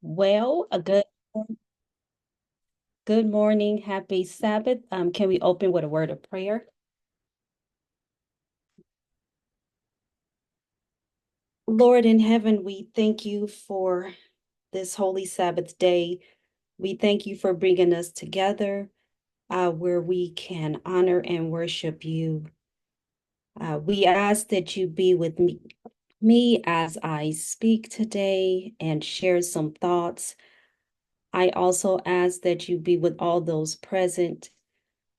Well, a good morning, happy Sabbath. Can we open with a word of prayer? Lord in heaven, we thank you for this holy Sabbath day. We thank you for bringing us together where we can honor and worship you. We ask that you be with me as I speak today and share some thoughts. I also ask that you be with all those present.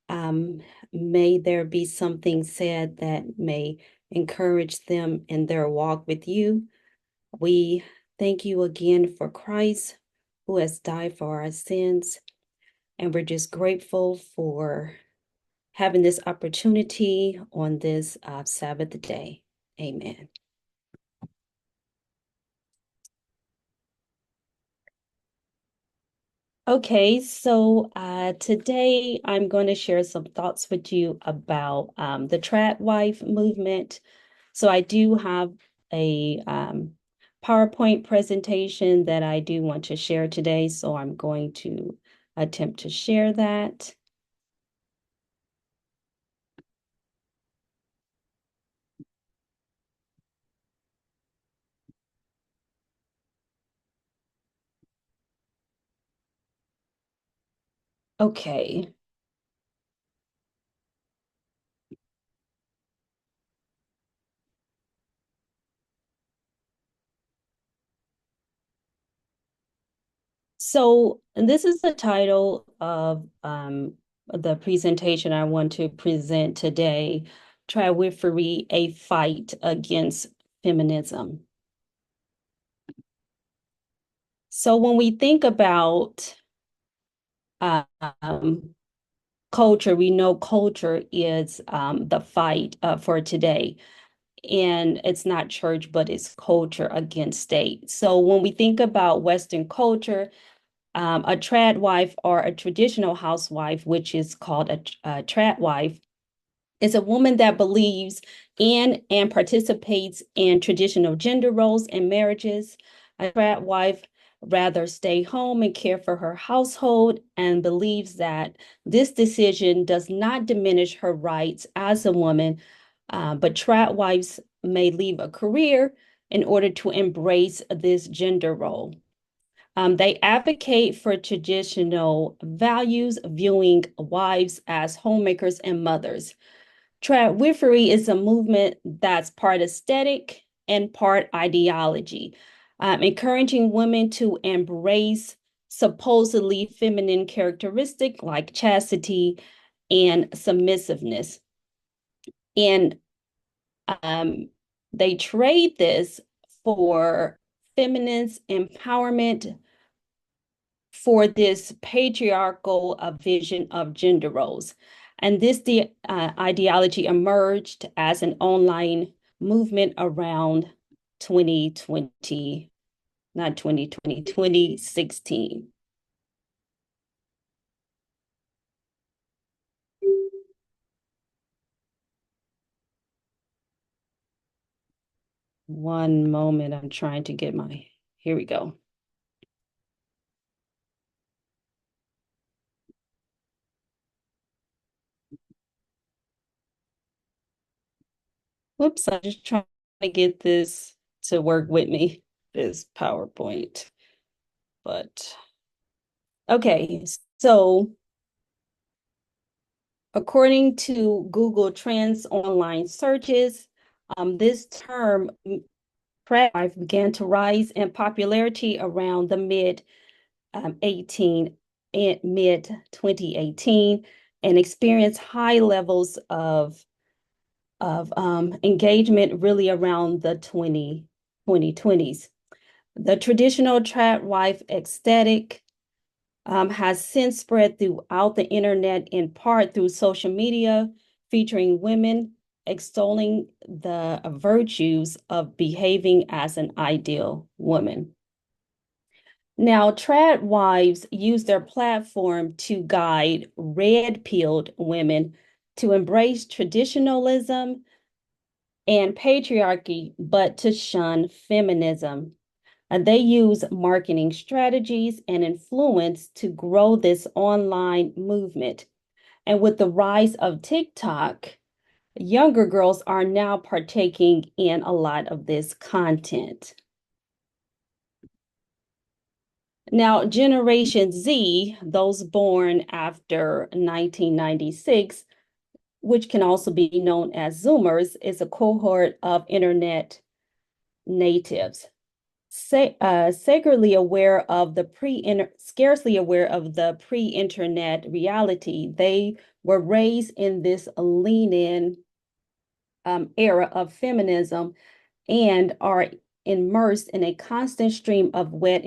Um, may there be something said that may encourage them in their walk with you. We thank you again for Christ who has died for our sins. And we're just grateful for having this opportunity on this Sabbath day. Amen. Okay, so today I'm going to share some thoughts with you about the trad wife movement. So I do have a PowerPoint presentation that I do want to share today, so I'm going to attempt to share that. Okay. So this is the title of the presentation I want to present today, Tradwifery, a fight against feminism. So when we think about um, culture, we know culture is the fight for today. And it's not church, but it's culture against state. So when we think about Western culture, a trad wife or a traditional housewife, which is called a trad wife, is a woman that believes in and participates in traditional gender roles and marriages. A trad wife rather stay home and care for her household and believes that this decision does not diminish her rights as a woman, but trad wives may leave a career in order to embrace this gender role. They advocate for traditional values, viewing wives as homemakers and mothers. Tradwifery is a movement that's part aesthetic and part ideology, encouraging women to embrace supposedly feminine characteristics like chastity and submissiveness. And um, they trade this for feminist empowerment for this patriarchal vision of gender roles. And this ideology emerged as an online movement around 2020, not 2020, 2016. One moment, I'm trying to get here we go. Whoops, I'm just trying to get this to work with me, this PowerPoint. But okay, so according to Google Trends online searches, this term trad began to rise in popularity around the mid 18 and mid 2018 and experienced high levels of engagement really around the 2020s. The traditional trad wife aesthetic has since spread throughout the internet in part through social media, featuring women extolling the virtues of behaving as an ideal woman. Now, trad wives use their platform to guide red-pilled women to embrace traditionalism and patriarchy, but to shun feminism. And they use marketing strategies and influence to grow this online movement. And with the rise of TikTok, younger girls are now partaking in a lot of this content. Now, Generation Z, those born after 1996, which can also be known as Zoomers, is a cohort of internet natives. Scarcely aware of the pre-internet reality. They were raised in this lean-in era of feminism and are immersed in a constant stream of web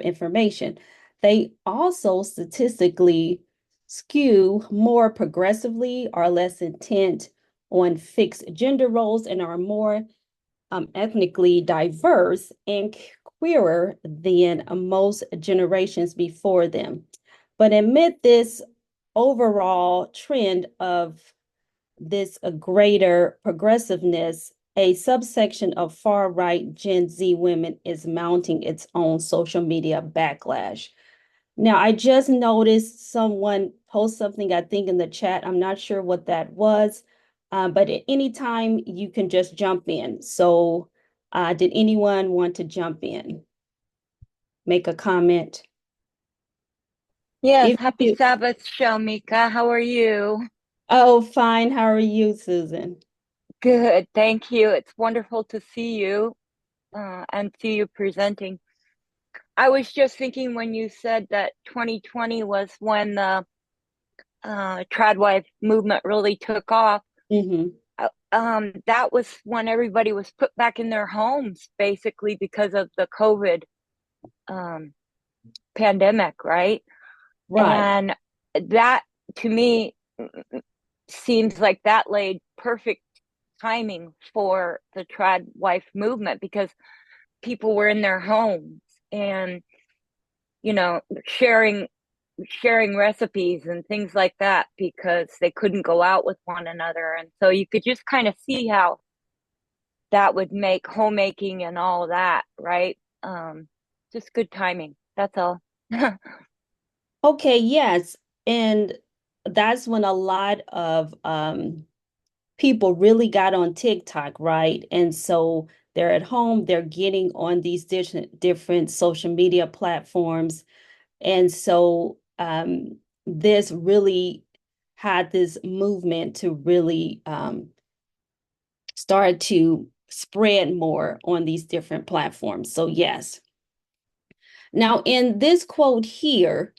information. They also statistically skew more progressively, are less intent on fixed gender roles, and are more ethnically diverse and queerer than most generations before them. But amid this overall trend of this greater progressiveness, a subsection of far-right Gen Z women is mounting its own social media backlash. Now, I just noticed someone post something, I think, in the chat. I'm not sure what that was, but at any time you can just jump in. So, did anyone want to jump in, make a comment? Yes, If happy you, Sabbath, Shelmika. How are you? oh, fine. How are you, Susan? Good, thank you. It's wonderful to see you and see you presenting. I was just thinking when you said that 2020 was when the Tradwife movement really took off. Mm-hmm. That was when everybody was put back in their homes, basically because of the COVID um, pandemic, right? Right. And that, to me, seems like that laid perfect timing for the trad wife movement because people were in their homes and you know sharing recipes and things like that because they couldn't go out with one another, and so you could just kind of see how that would make homemaking and all that, right? Just good timing, that's all. Okay, yes. And that's when a lot of people really got on TikTok, right? And so they're at home, they're getting on these different social media platforms. And so this really had this movement to really start to spread more on these different platforms. So yes. Now in this quote here,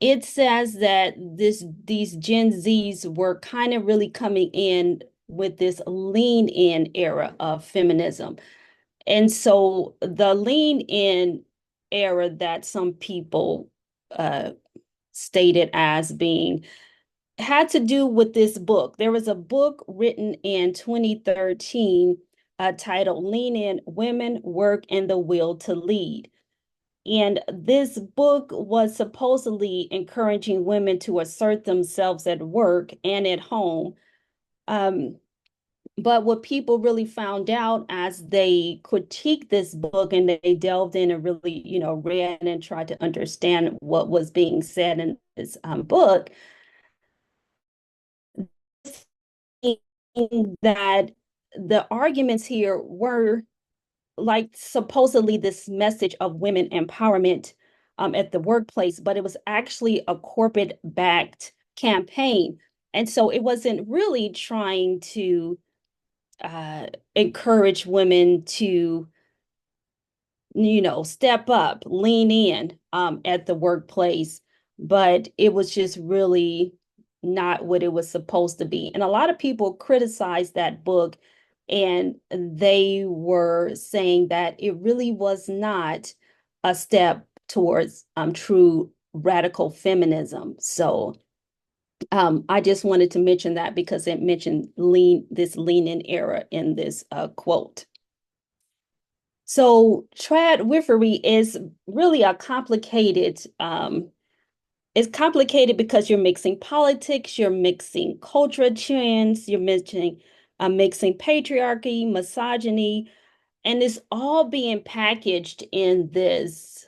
it says that these Gen Zs were kind of really coming in with this lean in era of feminism. And so the lean in era that some people uh, stated as being had to do with this book. There was a book written in 2013 titled Lean In: Women, Work, and the Will to Lead. And this book was supposedly encouraging women to assert themselves at work and at home. Um, but what people really found out as they critiqued this book and they delved in and really, read and tried to understand what was being said in this book, that the arguments here were like supposedly this message of women empowerment at the workplace, but it was actually a corporate backed campaign. And so it wasn't really trying to encourage women to step up, lean in at the workplace, but it was just really not what it was supposed to be. And a lot of people criticized that book, and they were saying that it really was not a step towards true radical feminism. So I just wanted to mention that because it mentioned this lean in era in this quote. So Tradwifery is really a complicated, it's complicated because you're mixing politics, you're mixing cultural trends, you're mixing patriarchy, misogyny, And it's all being packaged in this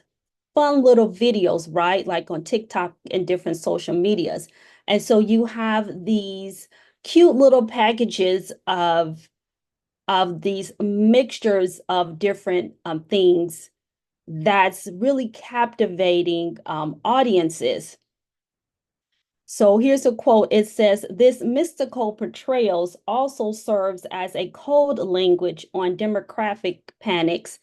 fun little videos, right? Like on TikTok and different social medias. And so you have these cute little packages of these mixtures of different things that's really captivating audiences. So here's a quote. It says, "This mystical portrayals also serves as a code language on demographic panics,"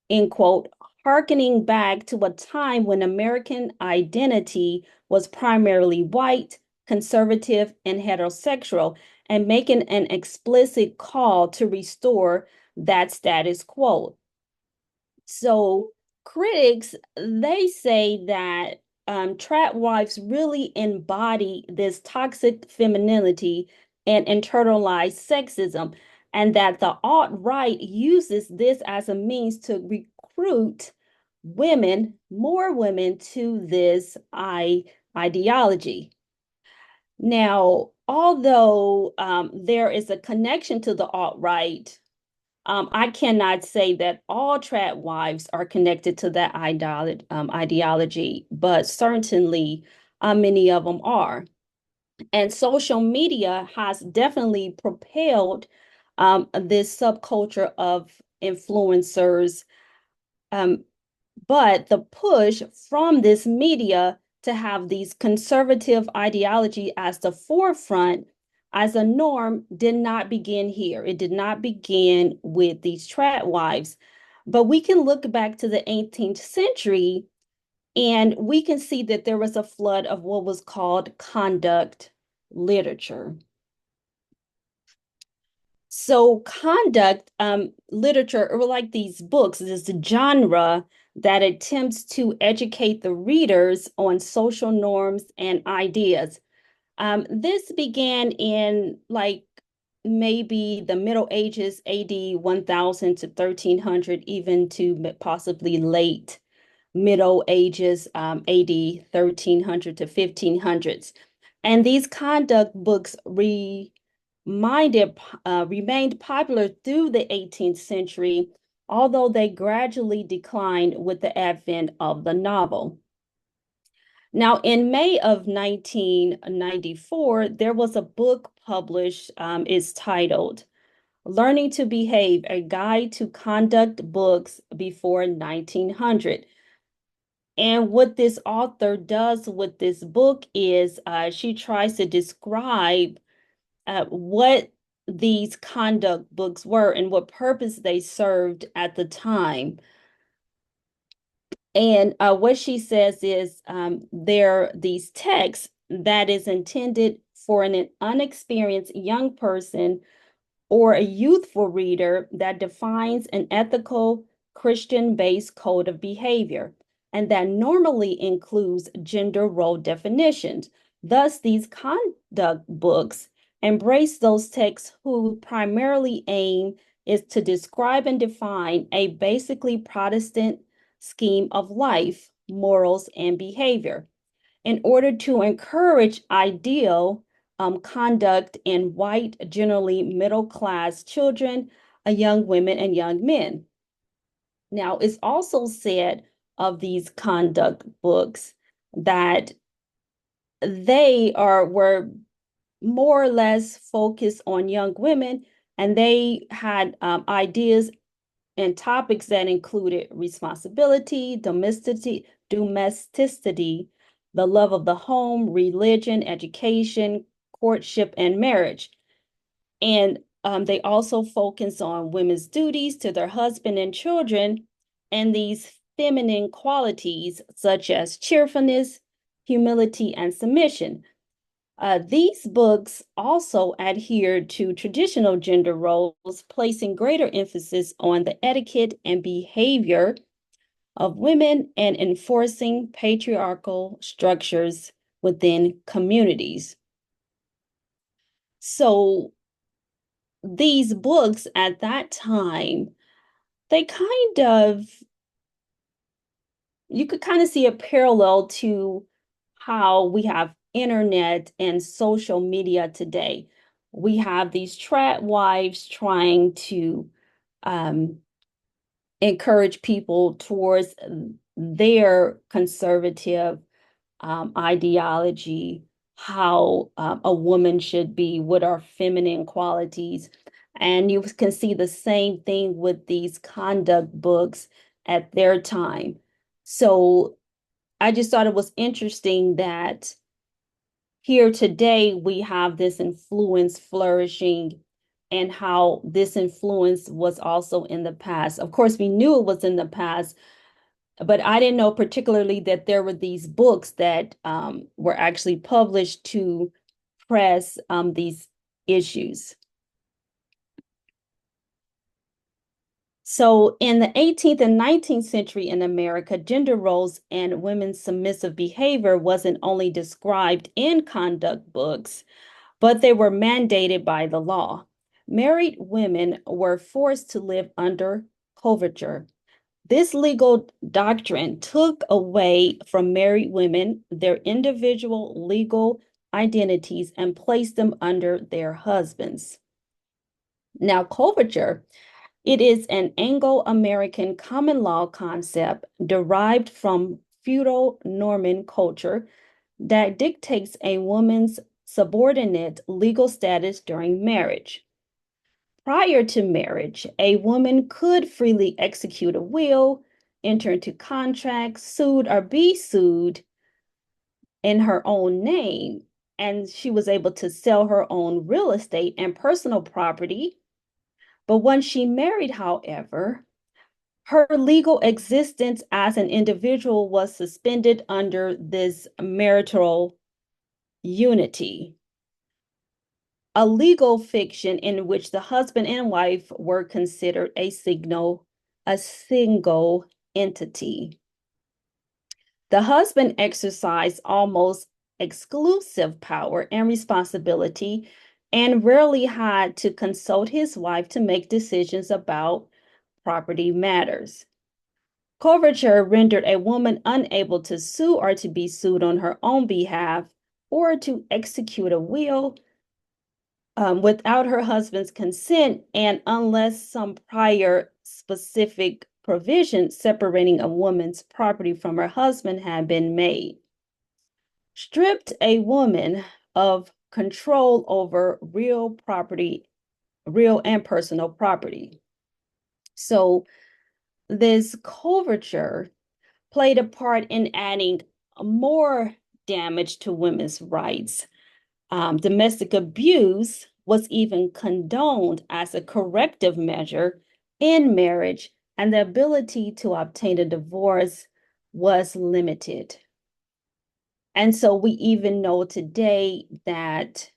end quote, harkening back to a time when American identity was primarily white, conservative, and heterosexual, and making an explicit call to restore that status quo. So critics, they say that trad wives really embody this toxic femininity and internalized sexism, and that the alt-right uses this as a means to recruit women, more women to this ideology. Now, although there is a connection to the alt-right, I cannot say that all trad wives are connected to that ideology, but certainly many of them are. And social media has definitely propelled this subculture of influencers, um, but the push from this media to have these conservative ideology as the forefront, as a norm, did not begin here. It did not begin with these trad wives. But we can look back to the 18th century and we can see that there was a flood of what was called conduct literature. So conduct literature, or like these books, is a genre that attempts to educate the readers on social norms and ideas. This began in like maybe the Middle Ages, AD 1000 to 1300, even to possibly late Middle Ages, AD 1300 to 1500s. And these conduct books remained popular through the 18th century, although they gradually declined with the advent of the novel. Now, in May of 1994, there was a book published. It's titled Learning to Behave, A Guide to Conduct Books Before 1900. And what this author does with this book is she tries to describe what these conduct books were and what purpose they served at the time. And what she says is there these texts that is intended for an unexperienced young person or a youthful reader that defines an ethical Christian-based code of behavior, and that normally includes gender role definitions. Thus, these conduct books embrace those texts who primarily aim is to describe and define a basically Protestant scheme of life, morals, and behavior in order to encourage ideal conduct in white, generally middle class children, young women, and young men. Now, it's also said of these conduct books that were more or less focused on young women, and they had ideas and topics that included responsibility, domesticity, the love of the home, religion, education, courtship, and marriage. And they also focus on women's duties to their husband and children, and these feminine qualities such as cheerfulness, humility, and submission. These books also adhere to traditional gender roles, placing greater emphasis on the etiquette and behavior of women and enforcing patriarchal structures within communities. So these books at that time, they kind of, you could kind of see a parallel to how we have internet and social media today. We have these trad wives trying to um, encourage people towards their conservative ideology, how a woman should be, what are feminine qualities. And you can see the same thing with these conduct books at their time. So I just thought it was interesting that here today we have this influence flourishing and how this influence was also in the past. Of course, we knew it was in the past, but I didn't know particularly that there were these books that were actually published to press these issues. So in the 18th and 19th century in America, gender roles and women's submissive behavior wasn't only described in conduct books, but they were mandated by the law. Married women were forced to live under coverture. This legal doctrine took away from married women their individual legal identities and placed them under their husbands. Now, coverture, it is an Anglo-American common law concept derived from feudal Norman culture that dictates a woman's subordinate legal status during marriage. Prior to marriage, a woman could freely execute a will, enter into contracts, sued or be sued in her own name, and she was able to sell her own real estate and personal property. But once she married, however, her legal existence as an individual was suspended under this marital unity, a legal fiction in which the husband and wife were considered a single entity. The husband exercised almost exclusive power and responsibility and rarely had to consult his wife to make decisions about property matters. Coverture rendered a woman unable to sue or to be sued on her own behalf or to execute a will without her husband's consent and unless some prior specific provision separating a woman's property from her husband had been made. Stripped a woman of control over real property, real and personal property. So this coverture played a part in adding more damage to women's rights. Domestic abuse was even condoned as a corrective measure in marriage, and the ability to obtain a divorce was limited. And so we even know today that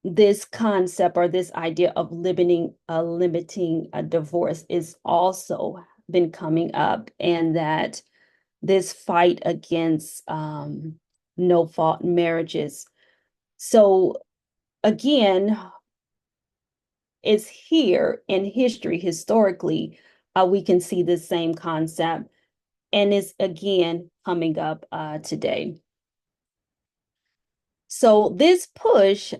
this concept or this idea of limiting a divorce is also been coming up, and that this fight against no fault marriages. So again, it's here in history, historically, we can see the same concept, and it's again coming up today. So this push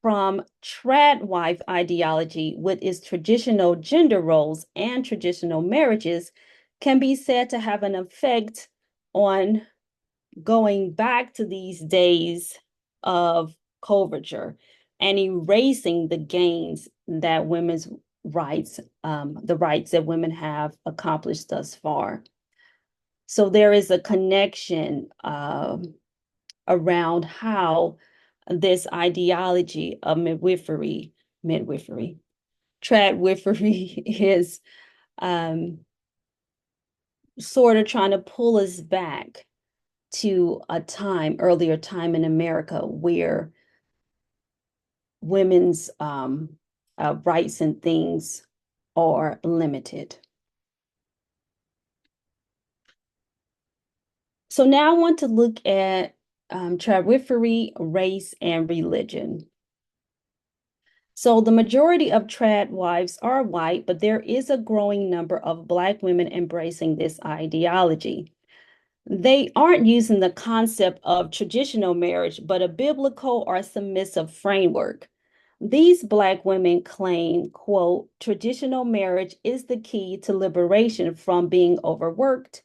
from tradwife ideology with its traditional gender roles and traditional marriages can be said to have an effect on going back to these days of coverture and erasing the gains that women's rights, the rights that women have accomplished thus far. So there is a connection around how this ideology of Tradwifery is sort of trying to pull us back to a earlier time in America where women's rights and things are limited. So now I want to look at Tradwifery, race, and religion. So the majority of trad wives are white, but there is a growing number of Black women embracing this ideology. They aren't using the concept of traditional marriage, but a biblical or submissive framework. These Black women claim, quote, traditional marriage is the key to liberation from being overworked,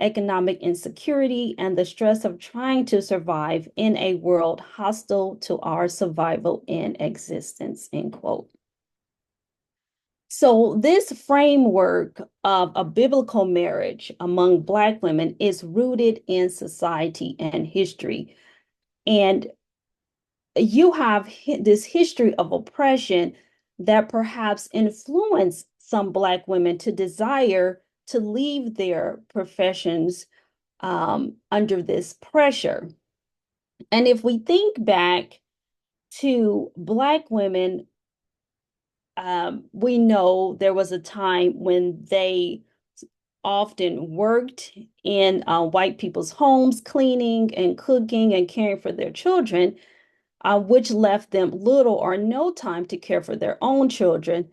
economic insecurity, and the stress of trying to survive in a world hostile to our survival and existence, end quote. So, this framework of a biblical marriage among Black women is rooted in society and history. And you have this history of oppression that perhaps influenced some Black women to desire to leave their professions under this pressure. And if we think back to Black women, we know there was a time when they often worked in white people's homes, cleaning and cooking and caring for their children, which left them little or no time to care for their own children.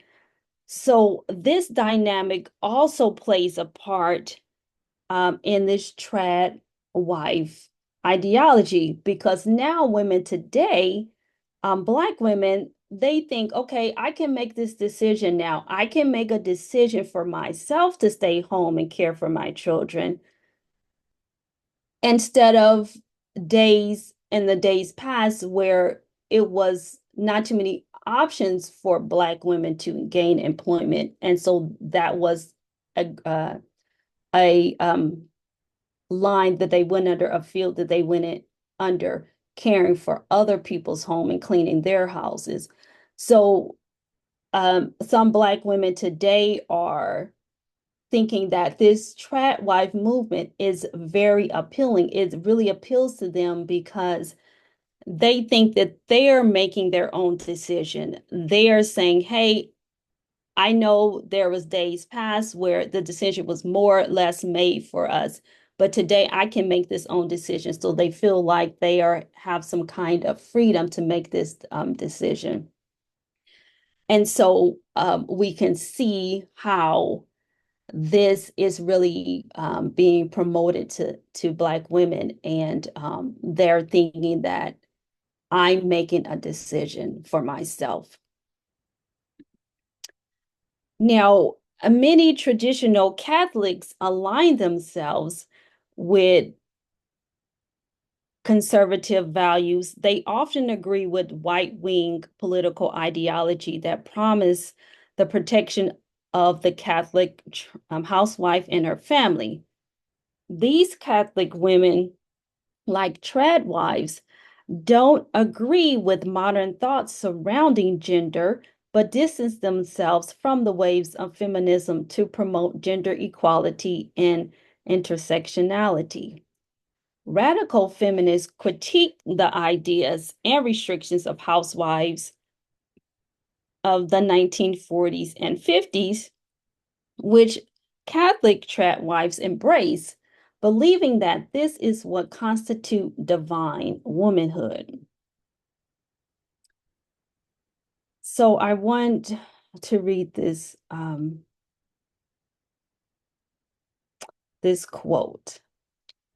So this dynamic also plays a part in this trad wife ideology, because now women today, Black women, they think, okay, I can make this decision now. I can make a decision for myself to stay home and care for my children instead of days in the days past where it was not too many options for Black women to gain employment. And so that was a line that they went under, a field that they went in under, caring for other people's home and cleaning their houses. So some Black women today are thinking that this trad wife movement is very appealing. It really appeals to them because they think that they're making their own decision. They are saying, hey, I know there was days past where the decision was more or less made for us, but today I can make this own decision. So they feel like they have some kind of freedom to make this decision. And so we can see how this is really being promoted to Black women, and they're thinking that I'm making a decision for myself. Now, many traditional Catholics align themselves with conservative values. They often agree with right-wing political ideology that promise the protection of the Catholic housewife and her family. These Catholic women, like trad wives, don't agree with modern thoughts surrounding gender, but distance themselves from the waves of feminism to promote gender equality and intersectionality. Radical feminists critique the ideas and restrictions of housewives of the 1940s and 50s, which Catholic trad wives embrace, believing that this is what constitutes divine womanhood. So I want to read this quote.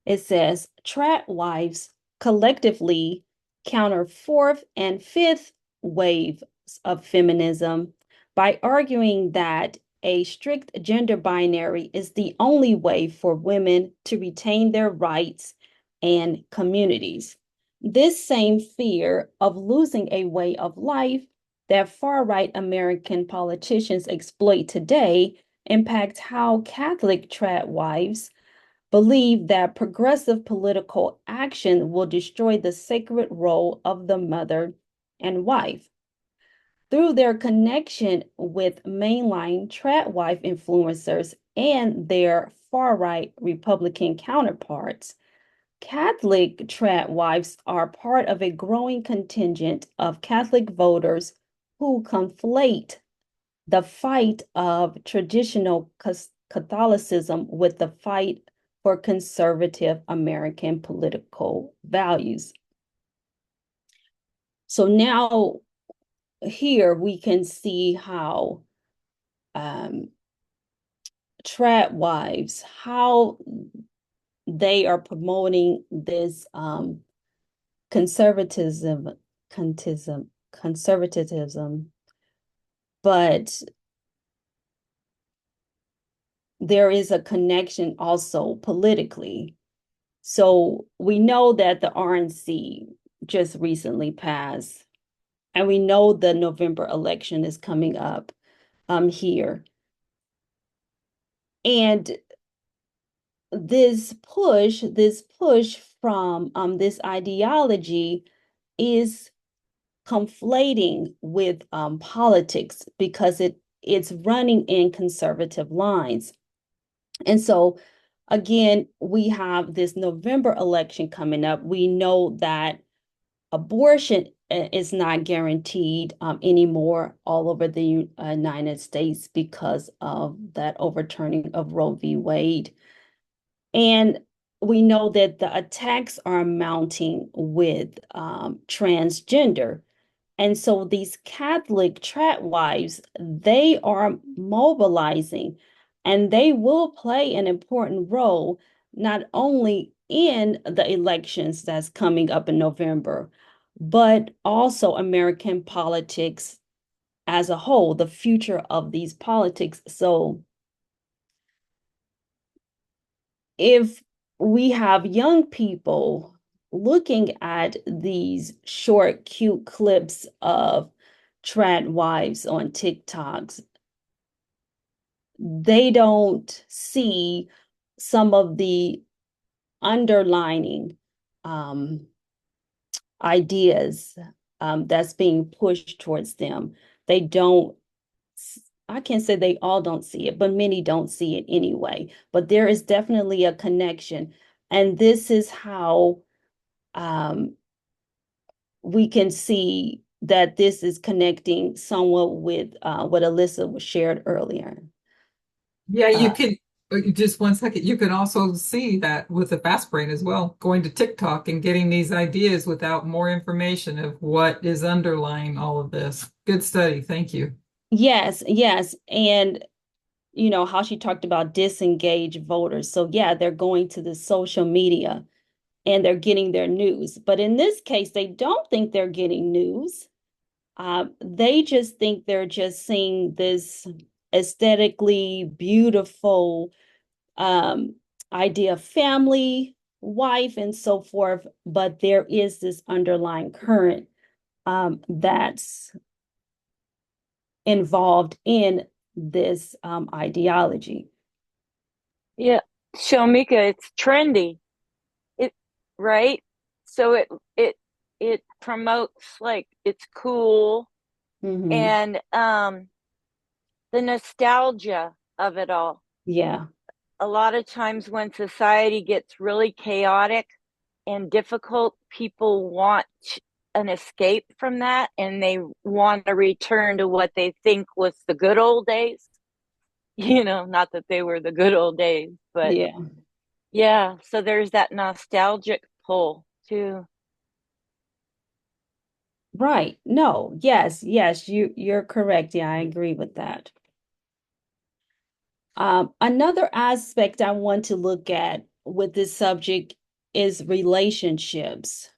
It says, trad wives collectively counter fourth and fifth waves of feminism by arguing that a strict gender binary is the only way for women to retain their rights and communities. This same fear of losing a way of life that far-right American politicians exploit today impacts how Catholic trad wives believe that progressive political action will destroy the sacred role of the mother and wife. Through their connection with mainline trad wife influencers and their far-right Republican counterparts, Catholic trad wives are part of a growing contingent of Catholic voters who conflate the fight of traditional Catholicism with the fight for conservative American political values. So now here we can see how trad wives, how they are promoting this conservatism, conservatism, but there is a connection also politically. So we know that the RNC just recently passed, and we know the November election is coming up here. And this push from this ideology is conflating with politics because it's running in conservative lines. And so again, we have this November election coming up. We know that abortion is not guaranteed anymore all over the United States because of that overturning of Roe v. Wade. And we know that the attacks are mounting with transgender. And so these Catholic tradwives, they are mobilizing and they will play an important role, not only in the elections that's coming up in November, but also American politics as a whole, the future of these politics. So if we have young people looking at these short, cute clips of trad wives on TikToks, they don't see some of the underlining um, ideas that's being pushed towards them. They don't, I can't say they all don't see it, but many don't see it anyway. But there is definitely a connection. And this is how um, we can see that this is connecting somewhat with what Alyssa was shared earlier. Yeah, you Uh, can, just one second, you can also see that with the fast brain as well, going to TikTok and getting these ideas without more information of what is underlying all of this. Good study. Thank you. yes, yes. And you know how she talked about disengaged voters. So yeah, they're going to the social media and they're getting their news. But in this case, they don't think they're getting news. They just think they're just seeing this aesthetically beautiful um, idea of family, wife, and so forth. But there is this underlying current that's involved in this ideology. Yeah. Shelmika, it's trendy. It right? So it it promotes like it's cool Hmm. and the nostalgia of it all. Yeah, A lot of times when society gets really chaotic and difficult, people want an escape from that and they want to return to what they think was the good old days. Not that they were the good old days, but yeah. yeah, so there's that nostalgic pull too. Right. No, yes, yes, you're correct. Yeah, I agree with that. Another aspect I want to look at with this subject is relationships.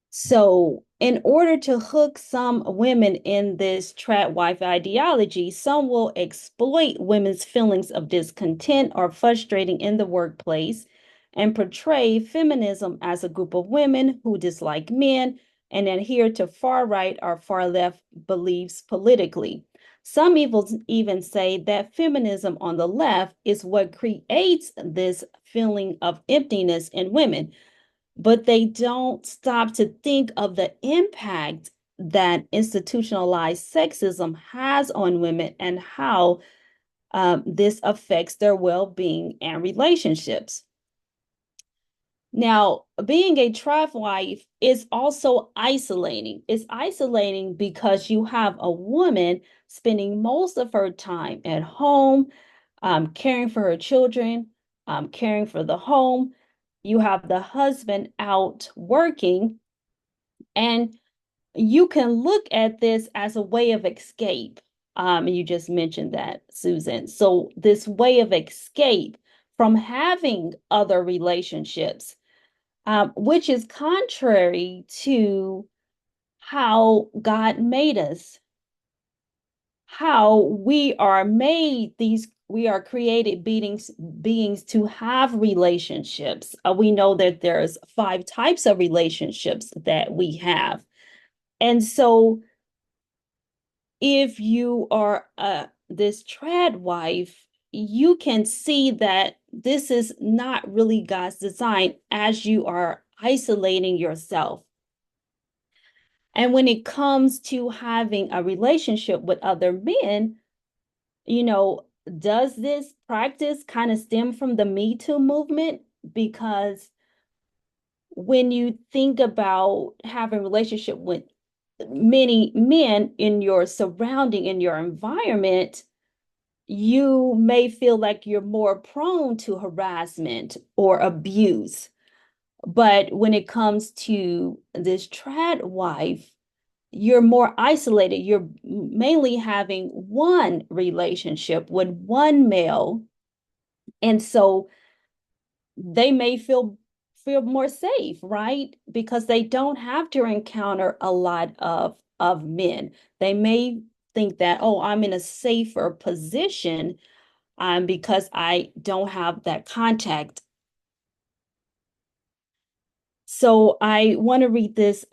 So, in order to hook some women in this trad wife ideology, some will exploit women's feelings of discontent or frustrating in the workplace and portray feminism as a group of women who dislike men and adhere to far right or far left beliefs politically. Some even say that feminism on the left is what creates this feeling of emptiness in women, but they don't stop to think of the impact that institutionalized sexism has on women and how this affects their well-being and relationships. Now, being a trad wife is also isolating. It's isolating because you have a woman spending most of her time at home, caring for her children, caring for the home. You have the husband out working, and you can look at this as a way of escape. You just mentioned that, Susan. So, this way of escape from having other relationships, which is contrary to how God made us, how we are made we are created beings to have relationships. We know that there's 5 types of relationships that we have. And so if you are this trad wife, you can see that this is not really God's design as you are isolating yourself. And when it comes to having a relationship with other men, you know, does this practice kind of stem from the Me Too movement? Because when you think about having a relationship with many men in your surrounding, in your environment, you may feel like you're more prone to harassment or abuse. But when it comes to this trad wife, you're more isolated. You're mainly having one relationship with one male. And so they may feel more safe, right? Because they don't have to encounter a lot of men. They may think that, oh, I'm in a safer position because I don't have that contact. So I want to read this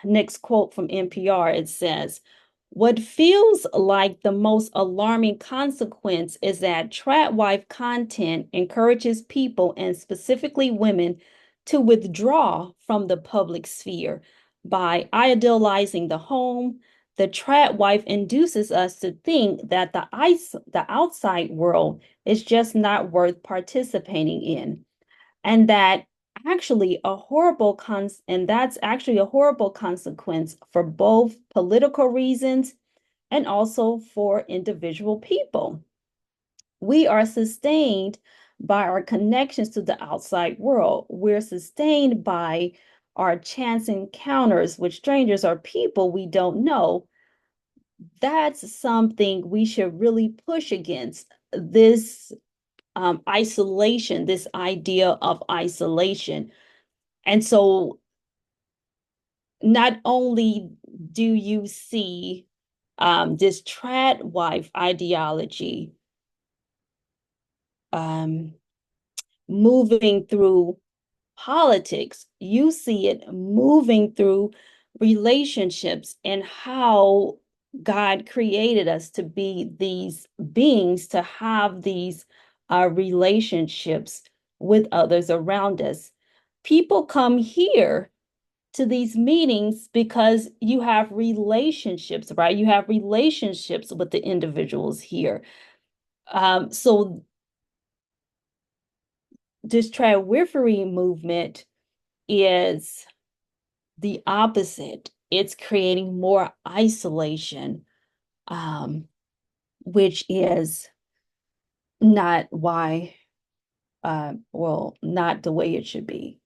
next quote from NPR. It says, "What feels like the most alarming consequence is that tradwife content encourages people, and specifically women, to withdraw from the public sphere. By idealizing the home, the tradwife induces us to think that the outside world is just not worth participating in, and that's actually a horrible consequence for both political reasons and also for individual people. We are sustained by our connections to the outside world. We're sustained by our chance encounters with strangers or people we don't know. That's something we should really push against, this isolation, this idea of isolation. And so not only do you see this trad wife ideology um, moving through politics, you see it moving through relationships and how God created us to be these beings, to have these relationships with others around us. People come here to these meetings because you have relationships, right? You have relationships with the individuals here. So this Tradwifery movement is the opposite. It's creating more isolation, which is not why, not the way it should be.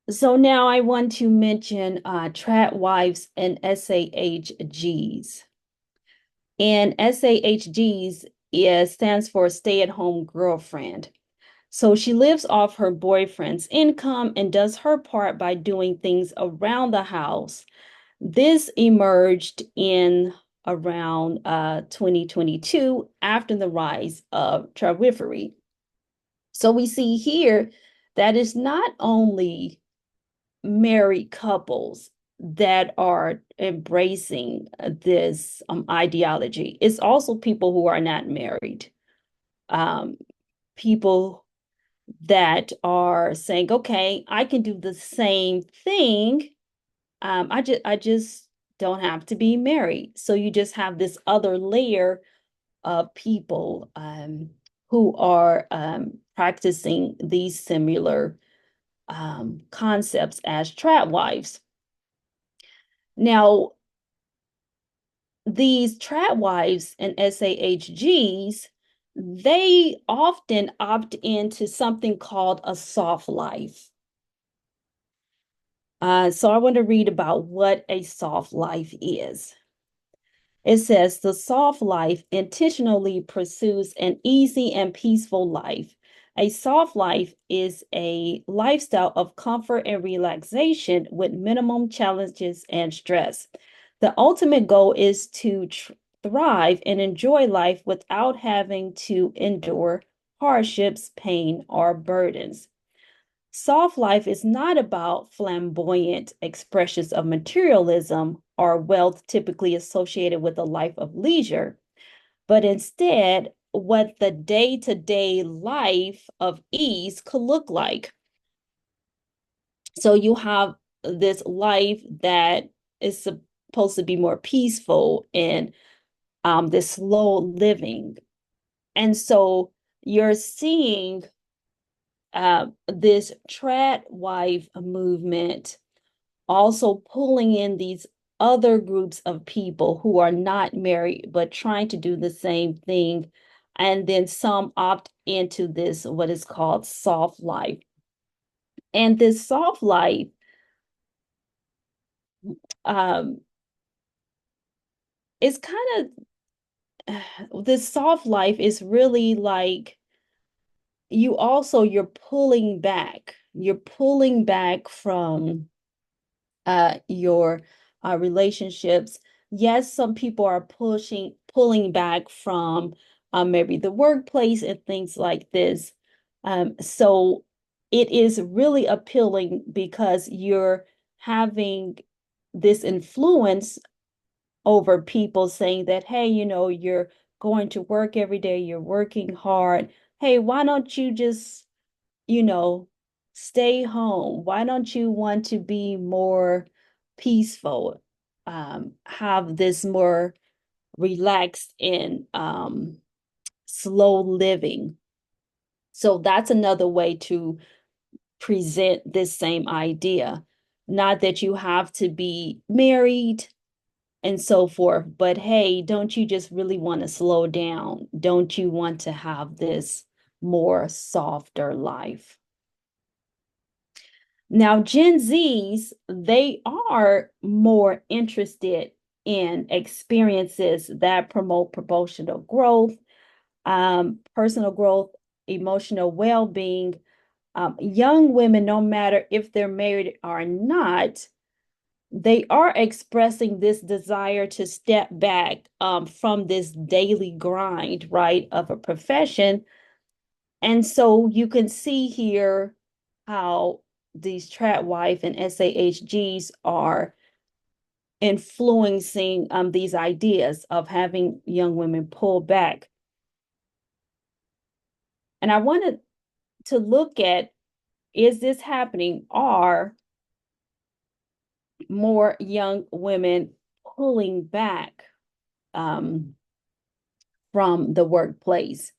So now I want to mention trad wives and SAHGs. And SAHGs stands for stay-at-home girlfriend. So she lives off her boyfriend's income and does her part by doing things around the house. This emerged in around 2022 after the rise of Tradwifery. So we see here that it's not only married couples that are embracing this ideology. It's also people who are not married, people that are saying, okay, I can do the same thing. I just don't have to be married. So you just have this other layer of people who are practicing these similar concepts as trad wives. Now, these trad wives and SAHGs, they often opt into something called a soft life. So I want to read about what a soft life is. It says the soft life intentionally pursues an easy and peaceful life. A soft life is a lifestyle of comfort and relaxation with minimum challenges and stress. The ultimate goal is to thrive and enjoy life without having to endure hardships, pain, or burdens. Soft life is not about flamboyant expressions of materialism or wealth typically associated with a life of leisure, but instead what the day-to-day life of ease could look like. So you have this life that is supposed to be more peaceful and this slow living. And so you're seeing this trad wife movement also pulling in these other groups of people who are not married but trying to do the same thing. And then some opt into this, what is called soft life. And this soft life, um, is kind of, this soft life is really like you're pulling back. You're pulling back from your relationships. Yes, some people are pulling back from maybe the workplace and things like this. So it is really appealing because you're having this influence over people saying that, hey, you're going to work every day, you're working hard. Hey, why don't you just, you know, stay home? Why don't you want to be more peaceful? Have this more relaxed and slow living. So that's another way to present this same idea. Not that you have to be married and so forth, but hey, don't you just really want to slow down? Don't you want to have this more softer life? Now, Gen Zs, they are more interested in experiences that promote promotional growth, personal growth, emotional well-being. Young women, no matter if they're married or not, they are expressing this desire to step back from this daily grind, right, of a profession. And so you can see here how these Tradwife and SAHGs are influencing these ideas of having young women pull back. And I wanted to look at, is this happening? Are more young women pulling back from the workplace?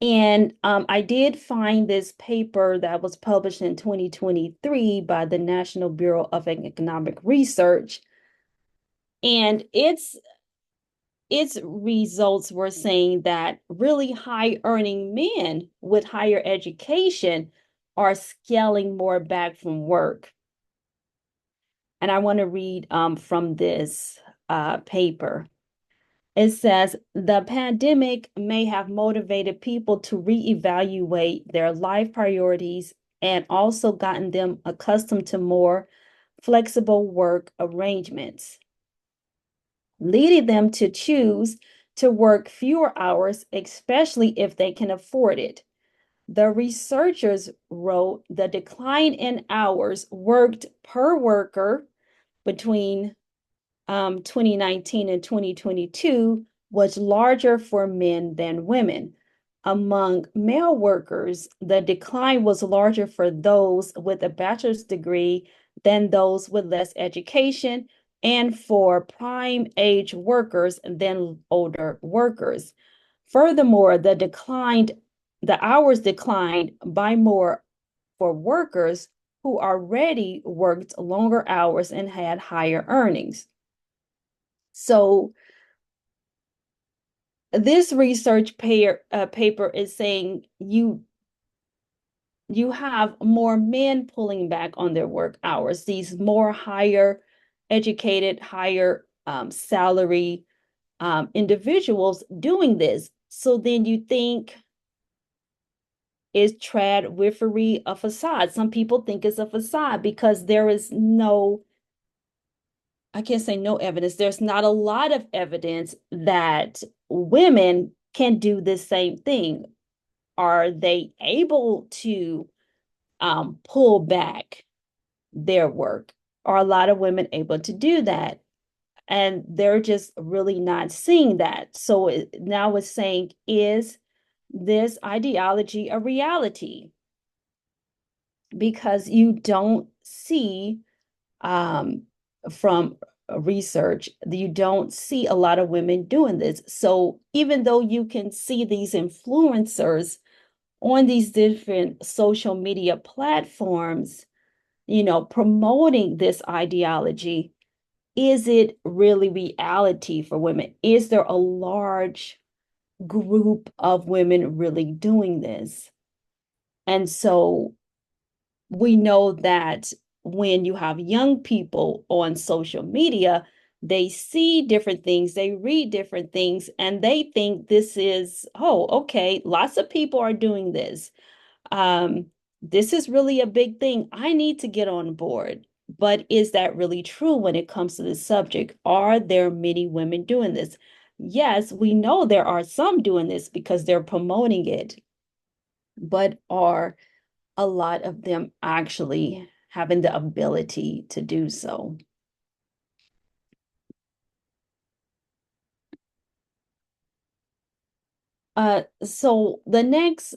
And I did find this paper that was published in 2023 by the National Bureau of Economic Research. And its results were saying that really high earning men with higher education are scaling more back from work. And I want to read from this paper. It says the pandemic may have motivated people to reevaluate their life priorities and also gotten them accustomed to more flexible work arrangements, leading them to choose to work fewer hours, especially if they can afford it. The researchers wrote the decline in hours worked per worker between 2019 and 2022 was larger for men than women. Among male workers, the decline was larger for those with a bachelor's degree than those with less education, and for prime age workers than older workers. Furthermore, the hours declined by more for workers who already worked longer hours and had higher earnings. So this research paper is saying you have more men pulling back on their work hours, these more higher educated, higher salary individuals doing this. So then you think, is Tradwifery a facade? Some people think it's a facade because there is no, I can't say no evidence. There's not a lot of evidence that women can do the same thing. Are they able to pull back their work? Are a lot of women able to do that? And they're just really not seeing that. So now it's saying, is this ideology a reality? Because you don't see from research, you don't see a lot of women doing this. So even though you can see these influencers on these different social media platforms, promoting this ideology, is it really reality for women? Is there a large group of women really doing this? And so we know that when you have young people on social media, they see different things, they read different things, and they think this is, oh, okay, lots of people are doing this. Um, this is really a big thing. I need to get on board. But is that really true when it comes to this subject? Are there many women doing this? Yes, we know there are some doing this because they're promoting it, but are a lot of them actually having the ability to do so? So the next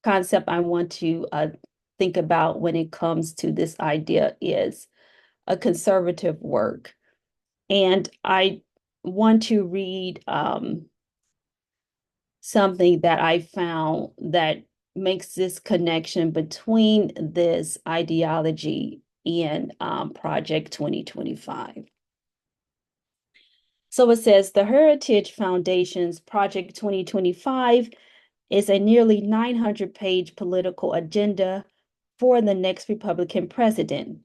concept I want to think about when it comes to this idea is a conservative work. And I want to read something that I found that makes this connection between this ideology and Project 2025. So it says the Heritage Foundation's Project 2025 is a nearly 900-page political agenda for the next Republican president.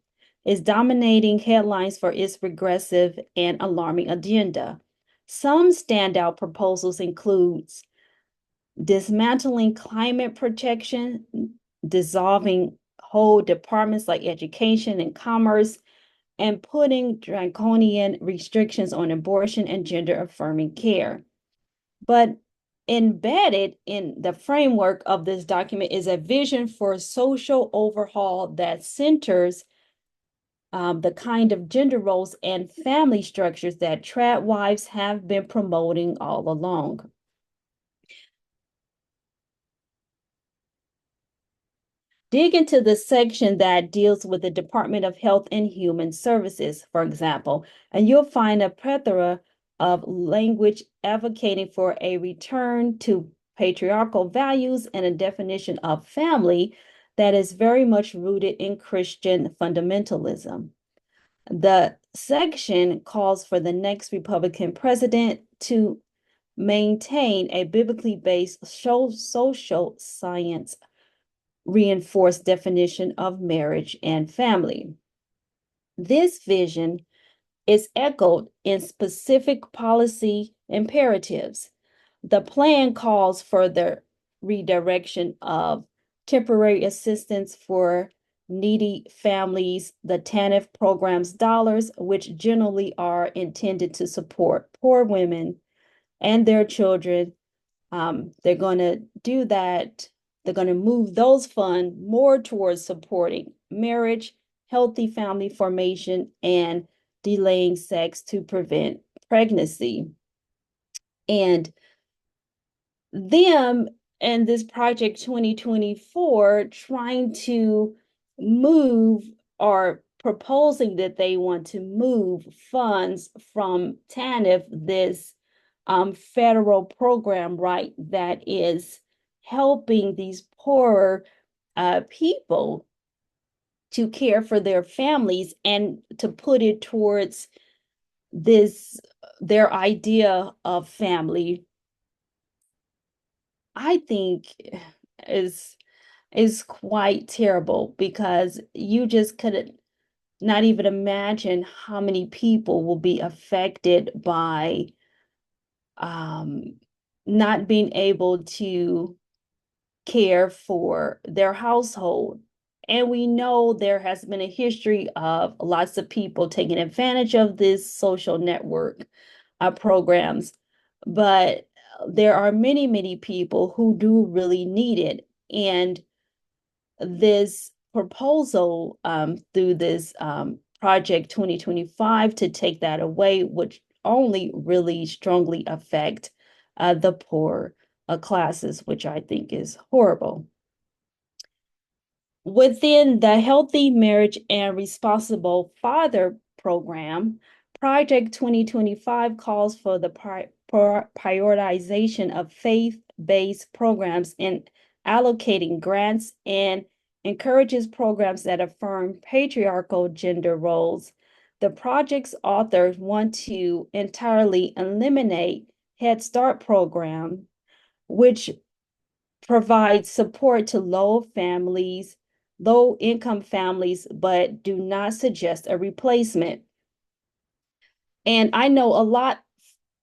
It's dominating headlines for its regressive and alarming agenda. Some standout proposals includes dismantling climate protection, dissolving whole departments like education and commerce, and putting draconian restrictions on abortion and gender-affirming care. But embedded in the framework of this document is a vision for a social overhaul that centers the kind of gender roles and family structures that trad wives have been promoting all along. Dig into the section that deals with the Department of Health and Human Services, for example, and you'll find a plethora of language advocating for a return to patriarchal values and a definition of family that is very much rooted in Christian fundamentalism. The section calls for the next Republican president to maintain a biblically based social science reinforced definition of marriage and family. This vision is echoed in specific policy imperatives. The plan calls for the redirection of temporary assistance for needy families, the TANF program's dollars, which generally are intended to support poor women and their children. They're going to do that. They're going to move those funds more towards supporting marriage, healthy family formation, and delaying sex to prevent pregnancy. And them and this Project 2024 trying to move or proposing that they want to move funds from TANF, this federal program, right, that is helping these poorer people to care for their families and to put it towards this their idea of family. I think is is quite terrible because you just couldn't not even imagine how many people will be affected by um, not being able to care for their household. And we know there has been a history of lots of people taking advantage of this social network programs, but there are many, many people who do really need it. And this proposal through this Project 2025 to take that away would only really strongly affect the poor classes, which I think is horrible. Within the Healthy Marriage and Responsible Father program, Project 2025 calls for the prioritization of faith-based programs and allocating grants and encourages programs that affirm patriarchal gender roles. The project's authors want to entirely eliminate Head Start program, which provides support to low income families, but do not suggest a replacement. And I know a lot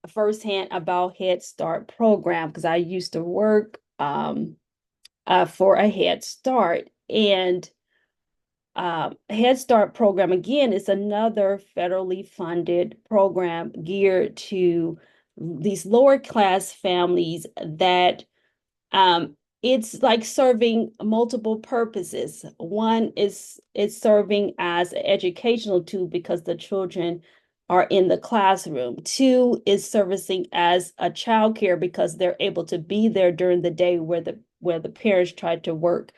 firsthand about Head Start program because I used to work for a Head Start. And Head Start program, again, is another federally funded program geared to these lower class families that it's like serving multiple purposes. One is it's serving as an educational tool because the children are in the classroom. Two is servicing as a childcare because they're able to be there during the day where the parents try to work.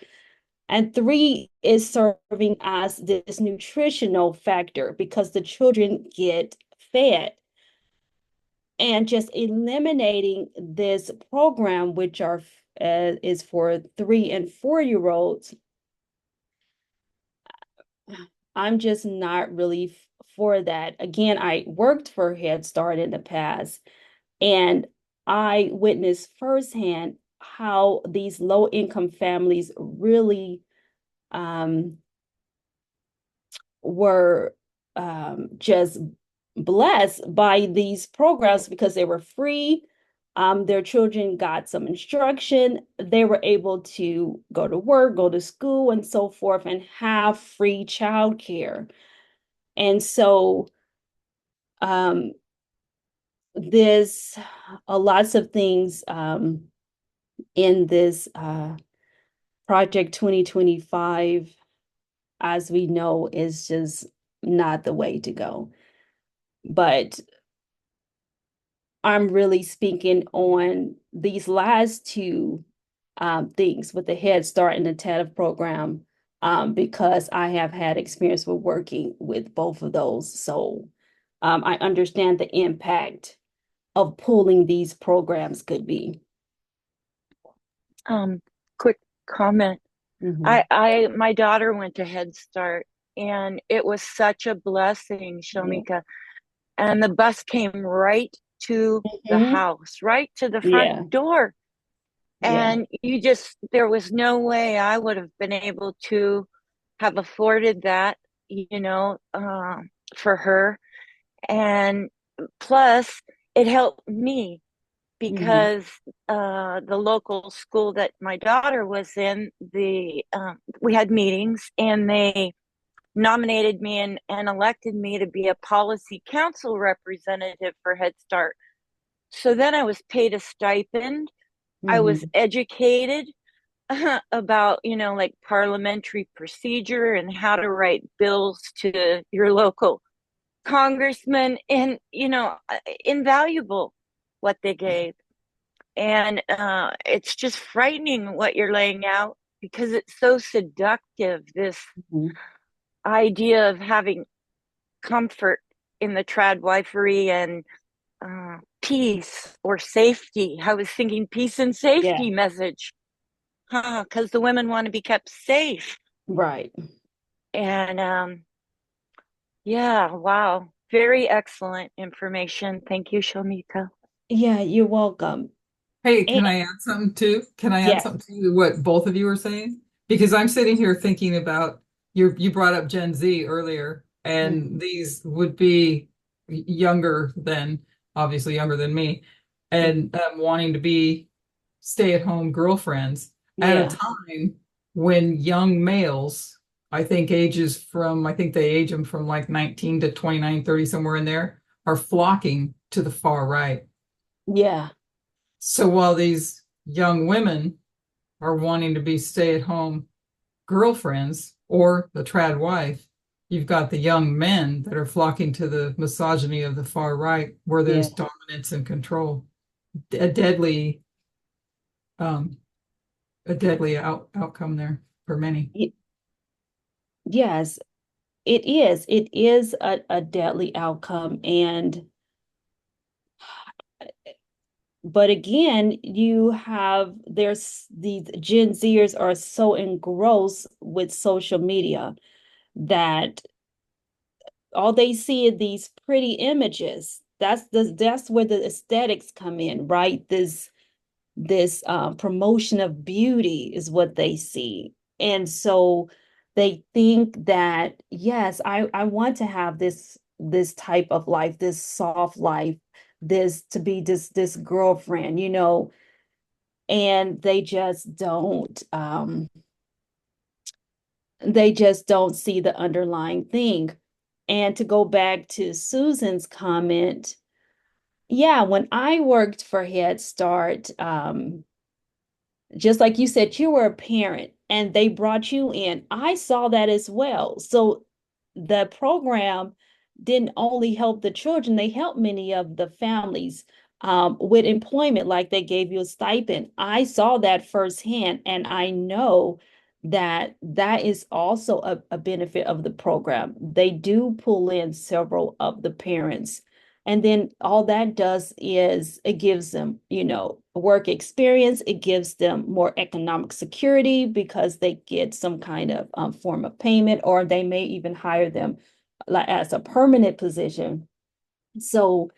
And three is serving as this nutritional factor because the children get fed. And just eliminating this program, which is for 3 and 4-year-olds, I'm just not really for that. Again, I worked for Head Start in the past, and I witnessed firsthand how these low income families really um, were just blessed by these programs because they were free. Their children got some instruction. They were able to go to work, go to school, and so forth, and have free childcare. And so um, there's lots of things in this Project 2025, as we know, is just not the way to go. But I'm really speaking on these last two things with the Head Start and the TANF program because I have had experience with working with both of those. So I understand the impact of pulling these programs could be. Quick comment. Mhm. My daughter went to Head Start, and it was such a blessing, Yeah. Shelmika. And the bus came right to the Mhm. house, right to the front Yeah. door. Yeah. And there was no way I would have been able to have afforded that, for her. And plus, it helped me Mhm. because the local school that my daughter was in, we had meetings, and they nominated me and elected me to be a policy council representative for Head Start. So then I was paid a stipend. I was Mhm. educated about, like parliamentary procedure and how to write bills to your local congressman, and, invaluable what they gave. And it's just frightening what you're laying out because it's so seductive, this Mhm. idea of having comfort in the Tradwifery and peace or safety. I was thinking peace and Yeah. safety message, because the women want to be kept safe. Right. And yeah, wow, very excellent information. Thank you, Shelmika. Yeah, you're welcome. Hey, And can I add something too? Can I add yes. something to what both of you are saying? Because I'm sitting here thinking about you brought up Gen Z earlier, and Mhm. these would be younger than obviously younger than me, and wanting to be stay-at-home girlfriends. at a Yeah. time when young males, I think they age them from like 19 to 29, 30, somewhere in there, are flocking to the far right. Yeah. So while these young women are wanting to be stay-at-home girlfriends or the trad wife, you've got the young men that are flocking to the misogyny of the far right, where Yeah. there's dominance and control. A deadly, um, outcome there for many. Yes, it is. It is a deadly outcome. And but again, there's these Gen Zers are so engrossed with social media that all they see are these pretty images. That's where the aesthetics come in, right? This promotion of beauty is what they see. And so they think that, yes, I want to have this type of life, this soft life, this to be this girlfriend, and they just don't see the underlying thing. And to go back to Susan's comment, yeah, when I worked for Head Start, just like you said, you were a parent and they brought you in. I saw that as well. So the program didn't only help the children, they helped many of the families with employment, like they gave you a stipend. I saw that firsthand, and I know that that is also a benefit of the program. They do pull in several of the parents. And then all that does is it gives them, work experience. It gives them more economic security because they get some kind of form of payment, or they may even hire them like as a permanent position. So,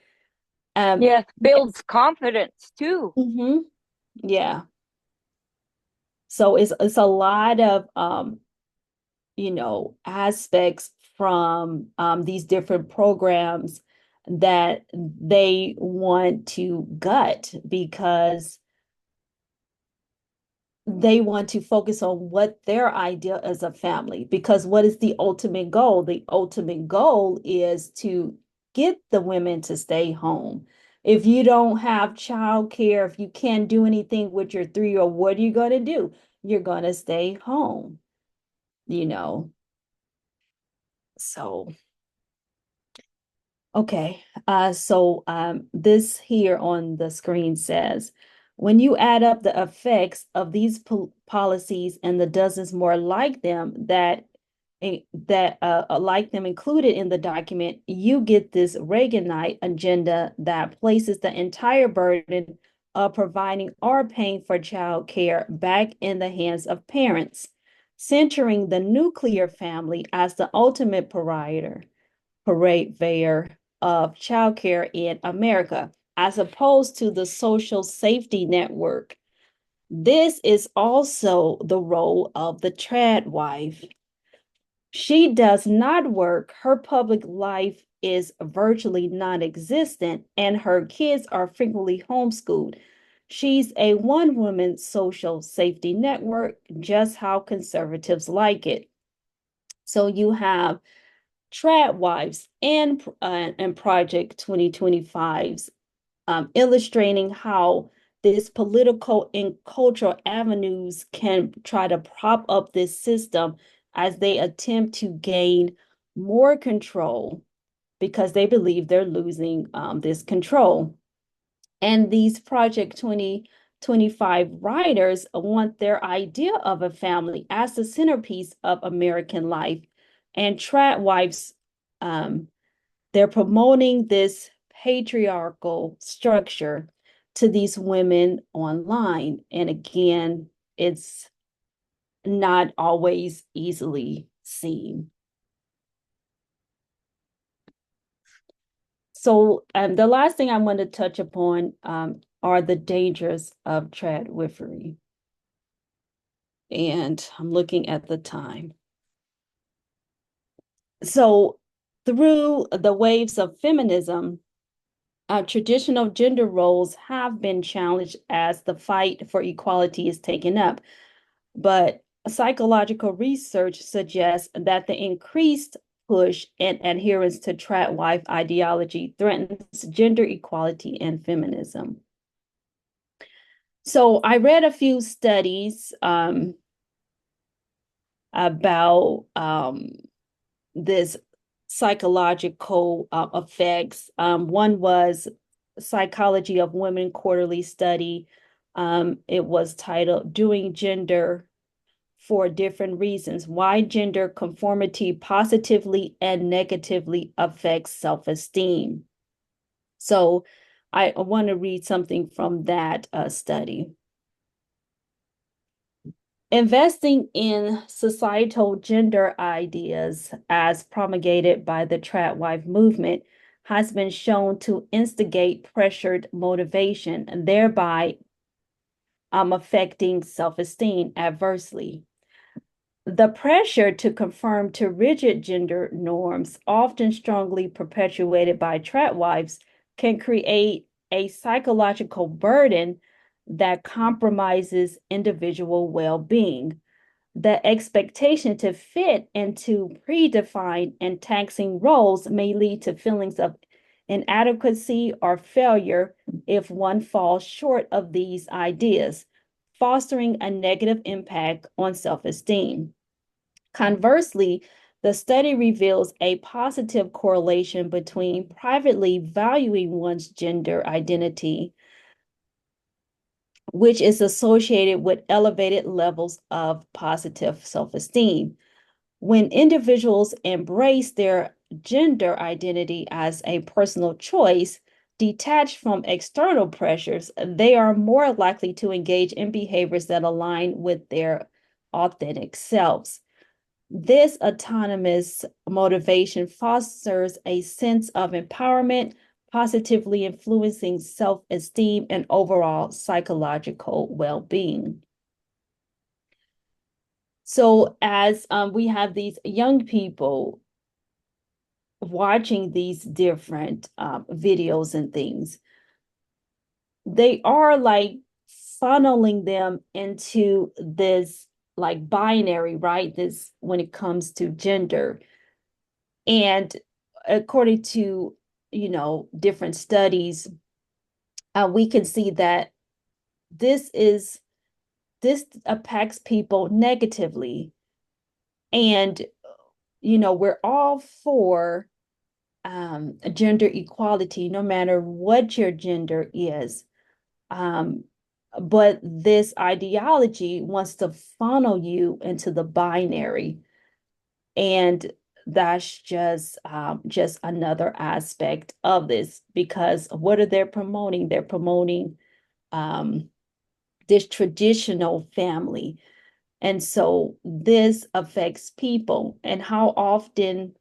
Yes, builds confidence too. mhm, yeah. So it's a lot of aspects from these different programs that they want to gut because they want to focus on what their idea is of family. Because what is the ultimate goal? The ultimate goal is to get the women to stay home. If you don't have childcare, if you can't do anything with your 3-year-old, what are you going to do? You're going to stay home, you know. So okay, this here on the screen says, when you add up the effects of these policies and the dozens more like them that like them included in the document, you get this Reaganite agenda that places the entire burden of providing or paying for child care back in the hands of parents, centering the nuclear family as the ultimate purveyor of childcare in America, as opposed to the social safety network. This is also the role of the trad wife. She does not work, her public life is virtually non existent, and her kids are frequently homeschooled. She's a one woman social safety network, just how conservatives like it. So you have Tradwives and Project 2025's illustrating how this political and cultural avenues can try to prop up this system as they attempt to gain more control because they believe they're losing this control. And these Project 2025 writers want their idea of a family as the centerpiece of American life. And Tradwives, um, they're promoting this patriarchal structure to these women online. And again, it's not always easily seen. So the last thing I want to touch upon are the dangers of Tradwifery. And I'm looking at the time. So through the waves of feminism, traditional gender roles have been challenged as the fight for equality is taken up. But psychological research suggests that the increased push and adherence to tradwife ideology threatens gender equality and feminism. So I read a few studies about this psychological effects. One was Psychology of Women Quarterly Study. It was titled Doing Gender for Different Reasons, Why Gender Conformity Positively and Negatively Affects Self-Esteem. So I want to read something from that study. Investing in societal gender ideas as promulgated by the tradwife movement has been shown to instigate pressured motivation and thereby affecting self-esteem adversely. The pressure to conform to rigid gender norms, often strongly perpetuated by tradwives, can create a psychological burden that compromises individual well-being. The expectation to fit into predefined and taxing roles may lead to feelings of inadequacy or failure if one falls short of these ideas, fostering a negative impact on self-esteem. Conversely, the study reveals a positive correlation between privately valuing one's gender identity, which is associated with elevated levels of positive self-esteem. When individuals embrace their gender identity as a personal choice, detached from external pressures, they are more likely to engage in behaviors that align with their authentic selves. This autonomous motivation fosters a sense of empowerment, positively influencing self-esteem and overall psychological well-being. So as we have these young people watching these different videos and things, they are like funneling them into this like binary, right? This when it comes to gender. And according to, different studies, we can see that this impacts people negatively. And, we're all for gender equality, no matter what your gender is. But this ideology wants to funnel you into the binary. And that's just another aspect of this, because what are they promoting? They're promoting this traditional family. And so this affects people. And how often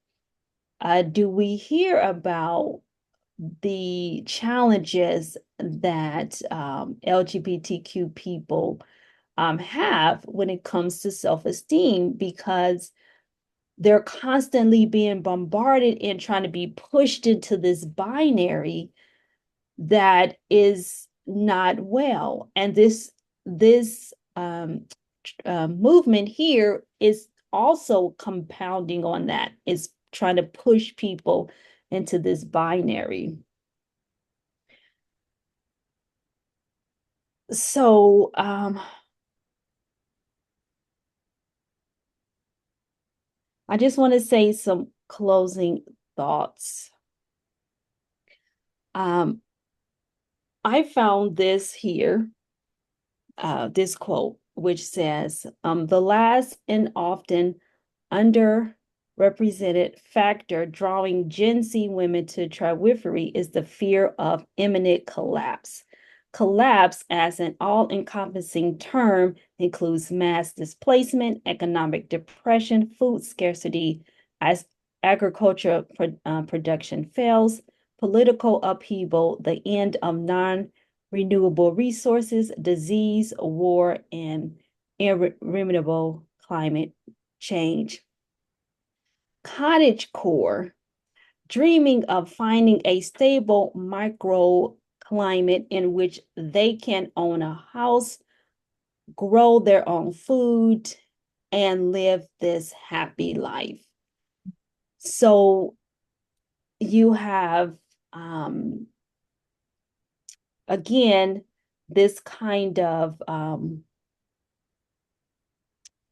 do we hear about the challenges that LGBTQ people have when it comes to self-esteem, because they're constantly being bombarded and trying to be pushed into this binary that is not well. And this movement here is also compounding on that. It's trying to push people into this binary. So I just want to say some closing thoughts. I found this here, this quote, which says, the last and often underrepresented factor drawing Gen Z women to Tradwifery is the fear of imminent collapse. Collapse, as an all-encompassing term, includes mass displacement, economic depression, food scarcity as agriculture production fails, political upheaval, the end of non-renewable resources, disease, war, and irremediable climate change. Cottagecore, dreaming of finding a stable microclimate in which they can own a house, grow their own food, and live this happy life. So you have, again, this kind of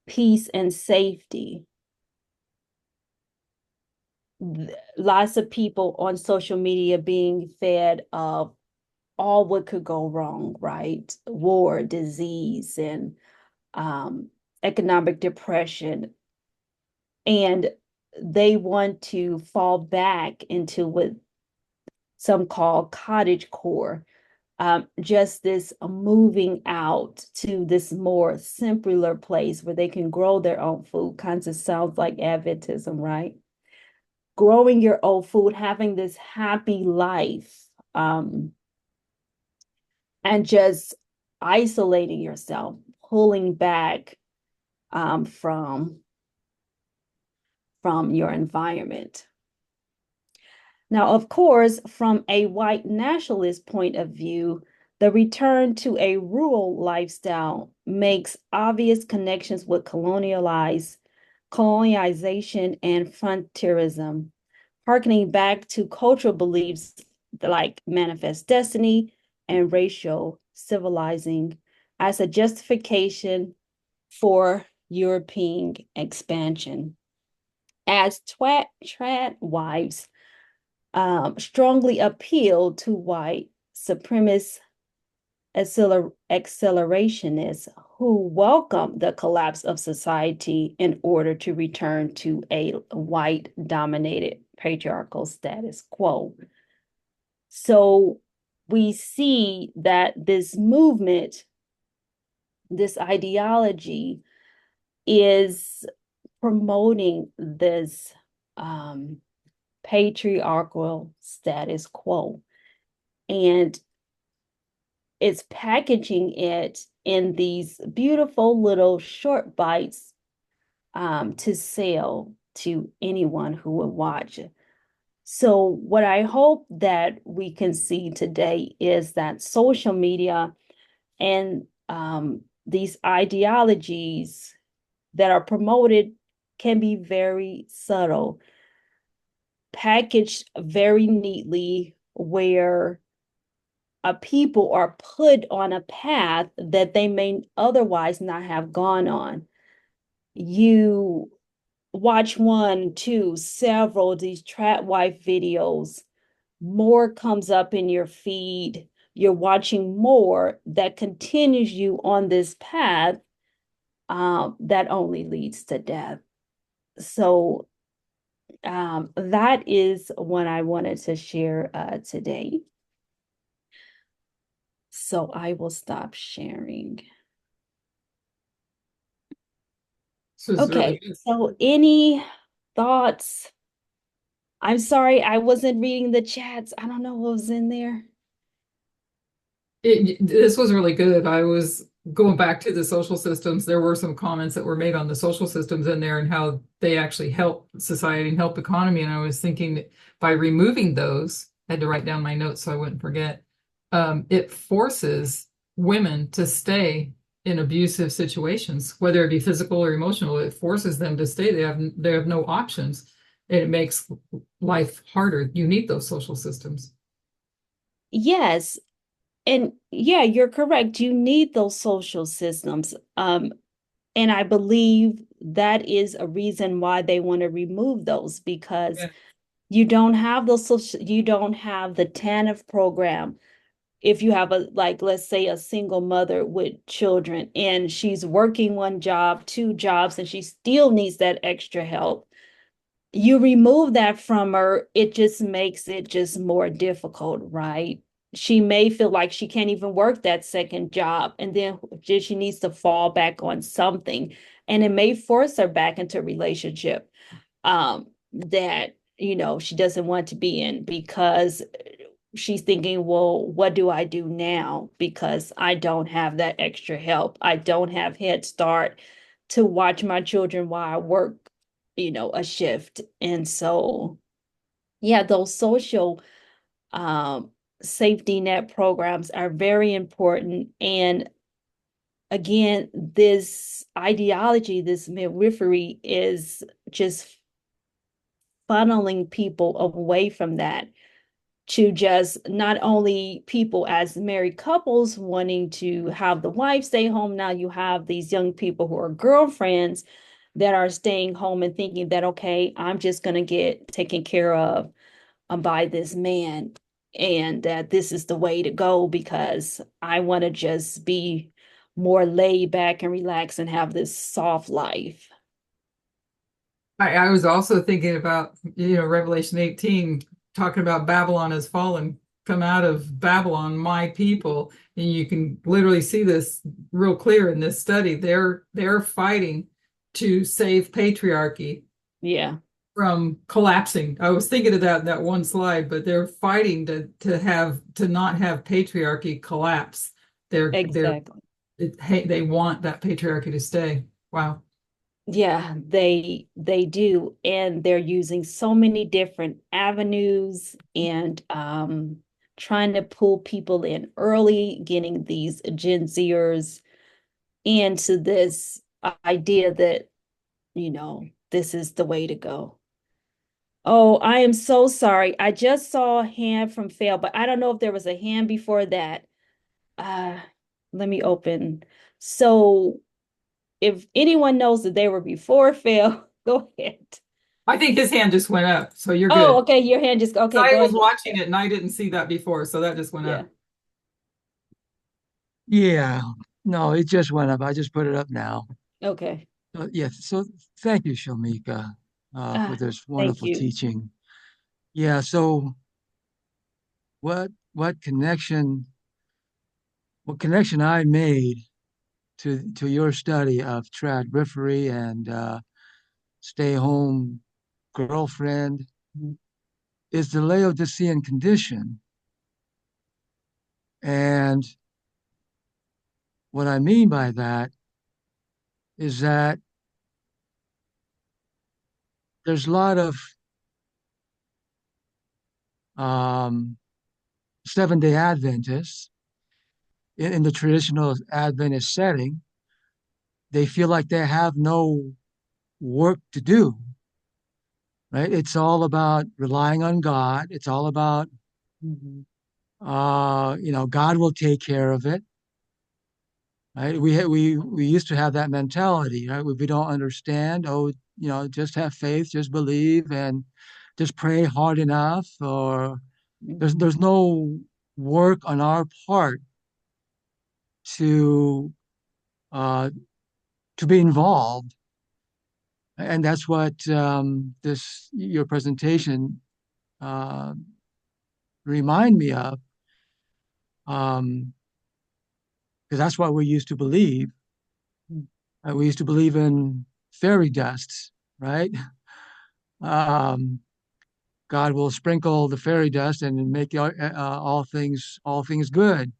peace and safety. Lots of people on social media being fed of all what could go wrong, right? War, disease, and economic depression. And they want to fall back into what some call cottage core, just this moving out to this more simpler place where they can grow their own food. Kind of sounds like Adventism, right? Growing your own food, having this happy life, and just isolating yourself, pulling back from your environment. Now, of course, from a white nationalist point of view, the return to a rural lifestyle makes obvious connections with colonization and frontierism, harkening back to cultural beliefs like manifest destiny and racial civilizing as a justification for European expansion. As trad wives strongly appeal to white supremacist accelerationists who welcome the collapse of society in order to return to a white dominated patriarchal status quo. So we see that this movement, this ideology, is promoting this patriarchal status quo. And it's packaging it in these beautiful little short bites to sell to anyone who would watch it. So what I hope that we can see today is that social media and these ideologies that are promoted can be very subtle, packaged very neatly, where people are put on a path that they may otherwise not have gone on. You watch one, two, several of these trad wife videos, more comes up in your feed. You're watching more that continues you on this path that only leads to death. So that is what I wanted to share today. So I will stop sharing. This was really Okay, good. so any thoughts? I'm sorry, I wasn't reading the chats. I don't know what was in there. This was really good. I was going back to the social systems. There were some comments that were made on the social systems in there and how they actually help society and help economy. And I was thinking that by removing those, I had to write down my notes so I wouldn't forget. It forces women to stay in abusive situations, whether it be physical or emotional. It forces them to stay. They have no options, and it makes life harder. You need those social systems. Yes, and yeah, you're correct. You need those social systems. And I believe that is a reason why they want to remove those because Yeah. you don't have those social, you don't have the TANF program. If you have like, let's say a single mother with children and she's working one job, two jobs, and she still needs that extra help, you remove that from her, it just makes it just more difficult, right? She may feel like she can't even work that second job, and then she needs to fall back on something, and it may force her back into a relationship that she doesn't want to be in because she's thinking, well, what do I do now? Because I don't have that extra help. I don't have Head Start to watch my children while I work, a shift. And so, yeah, those social um, safety net programs are very important. And again, this ideology, this midwifery is just funneling people away from that to just not only people as married couples wanting to have the wife stay home. Now you have these young people who are girlfriends that are staying home and thinking that, okay, I'm just going to get taken care of by this man, and that this is the way to go because I want to just be more laid back and relax and have this soft life. I was also thinking about, Revelation 18, talking about Babylon has fallen, come out of Babylon, my people. And you can literally see this real clear in this study. They're fighting to save patriarchy Yeah, from collapsing. I was thinking of that one slide, but they're fighting to not have patriarchy collapse. They're exactly. they want that patriarchy to stay. Wow. Yeah, they do, and they're using so many different avenues and trying to pull people in early, getting these Gen Zers into this idea that, this is the way to go. Oh, I am so sorry. I just saw a hand from Fail, but I don't know if there was a hand before that. Uh, Let me open. So if anyone knows that they were before Fail, go ahead. I think his hand just went up, so you're Oh, good. okay. Your hand just, okay, I go was ahead. watching it and I didn't see that before, so that just went Yeah. up. Yeah, no, it just went up. I just put it up now. Okay. Yes, so thank you, Shelmika, for Ah, this thank wonderful you. teaching. Yeah, so what connection I made to your study of Tradwifery and stay home girlfriend Mhm. is the Laodicean condition. And what I mean by that is that there's a lot of um, Seventh-day Adventists in the traditional Adventist setting. They feel like they have no work to do, right? It's all about relying on God. It's all about, Mhm. God will take care of it, right? We used to have that mentality, right? We don't understand. Oh, just have faith, just believe, and just pray hard enough. Or Mhm. there's no work on our part to uh, to be involved, and that's what this your presentation uh, remind me of, because that's what we used to believe. We used to believe in fairy dust, right? Um, God will sprinkle the fairy dust and make all things good,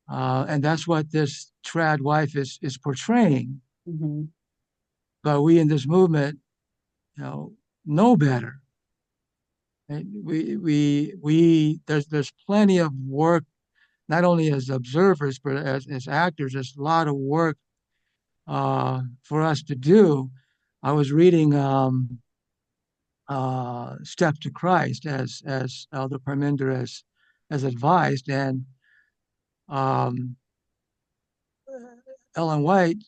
and that's what this trad wife is portraying. Mhm. But we in this movement, you know better. Right? We there's plenty of work, not only as observers but as actors. There's a lot of work for us to do. I was reading Step to Christ as Elder Parminder has advised, and um, Ellen White,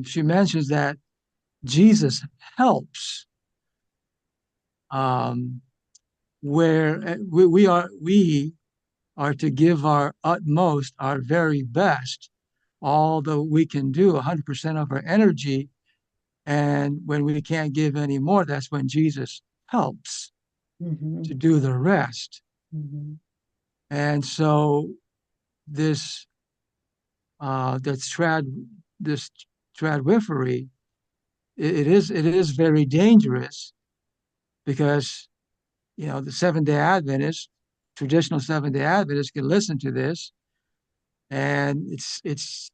she mentions that Jesus helps, um, where we are to give our utmost, our very best, all that we can do, 100% of our energy. And when we can't give any more, that's when Jesus helps to Mhm. do the rest. Mhm. And so this that's this tradwifery, it is very dangerous because the Seventh-day Adventists, traditional Seventh-day Adventists, can listen to this, and it's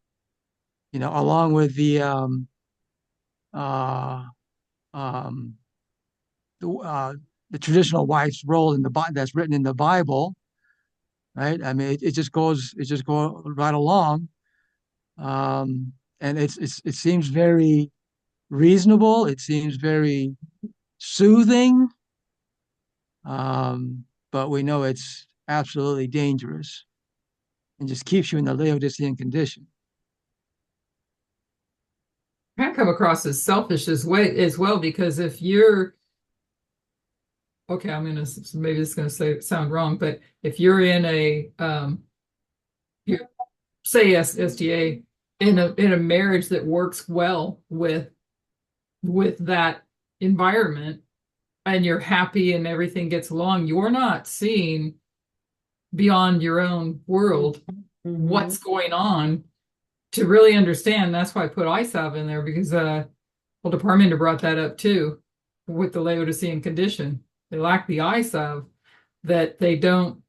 along with uh, um, the, uh, the traditional wife's role in that's written in the Bible, right? I mean, it just goes right along, and it seems very reasonable. It seems very soothing, but we know it's absolutely dangerous and just keeps you in the Laodicean condition. Can come across as selfish as well, because if you're okay, I'm gonna maybe this is gonna sound wrong, but if you're in a you say SDA in a marriage that works well with that environment and you're happy and everything gets along, you're not seeing beyond your own world what's going on to really understand. That's why I put ISAV in there, because well, Department brought that up too with the Laodicean condition. They lack the ISAV, that they don't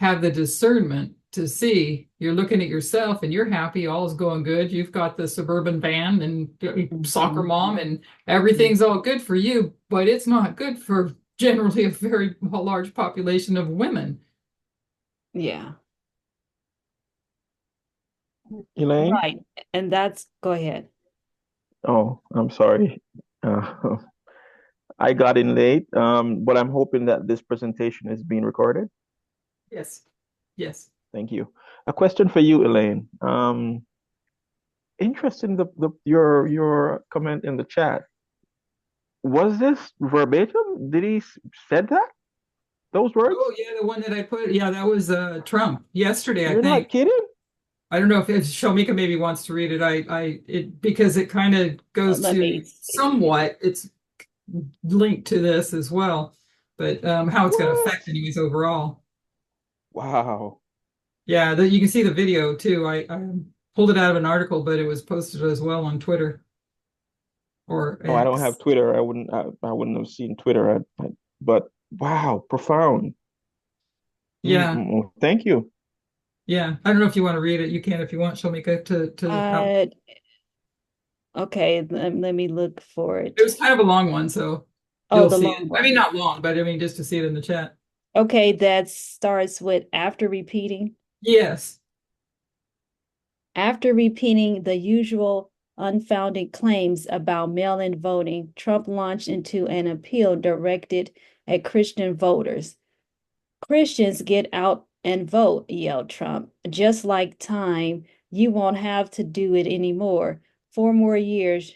have the discernment to see. You're looking at yourself and you're happy, all is going good. You've got the suburban van and soccer mom, and everything's all good for you, but it's not good for generally a very large population of women. Yeah. Elaine? Right. And go ahead. Oh, I'm sorry. Uh, I got in late, but I'm hoping that this presentation is being recorded. Yes. Yes. Thank you. A question for you, Elaine. Interesting your comment in the chat. Was this verbatim? Did he said that? Those words? Oh yeah, the one that I put. Yeah, that was Trump yesterday, I You're not think. kidding? I don't know if Shelmika maybe wants to read it. Because it kind of goes Let to me see. somewhat. It's linked to this as well, but how it's going to What? affect anyways overall. Wow. Yeah, you can see the video too. I pulled it out of an article, but it was posted as well on Twitter or Oh, I don't have X. Twitter. I wouldn't have seen Twitter. But wow, profound. Yeah, Thank you. yeah. I don't know if you want to read it. You can if you want, Shelmika, to help. Okay, let me look for It it. was kind of a long one, so Oh, you'll the see it. long I mean, one. not long, but I mean, just to see it in the chat. Okay, that starts with after repeating. Yes. After repeating the usual unfounded claims about mail-in voting, Trump launched into an appeal directed at Christian voters. Christians, get out and vote, yelled Trump. Just like time, you won't have to do it anymore. 4 more years.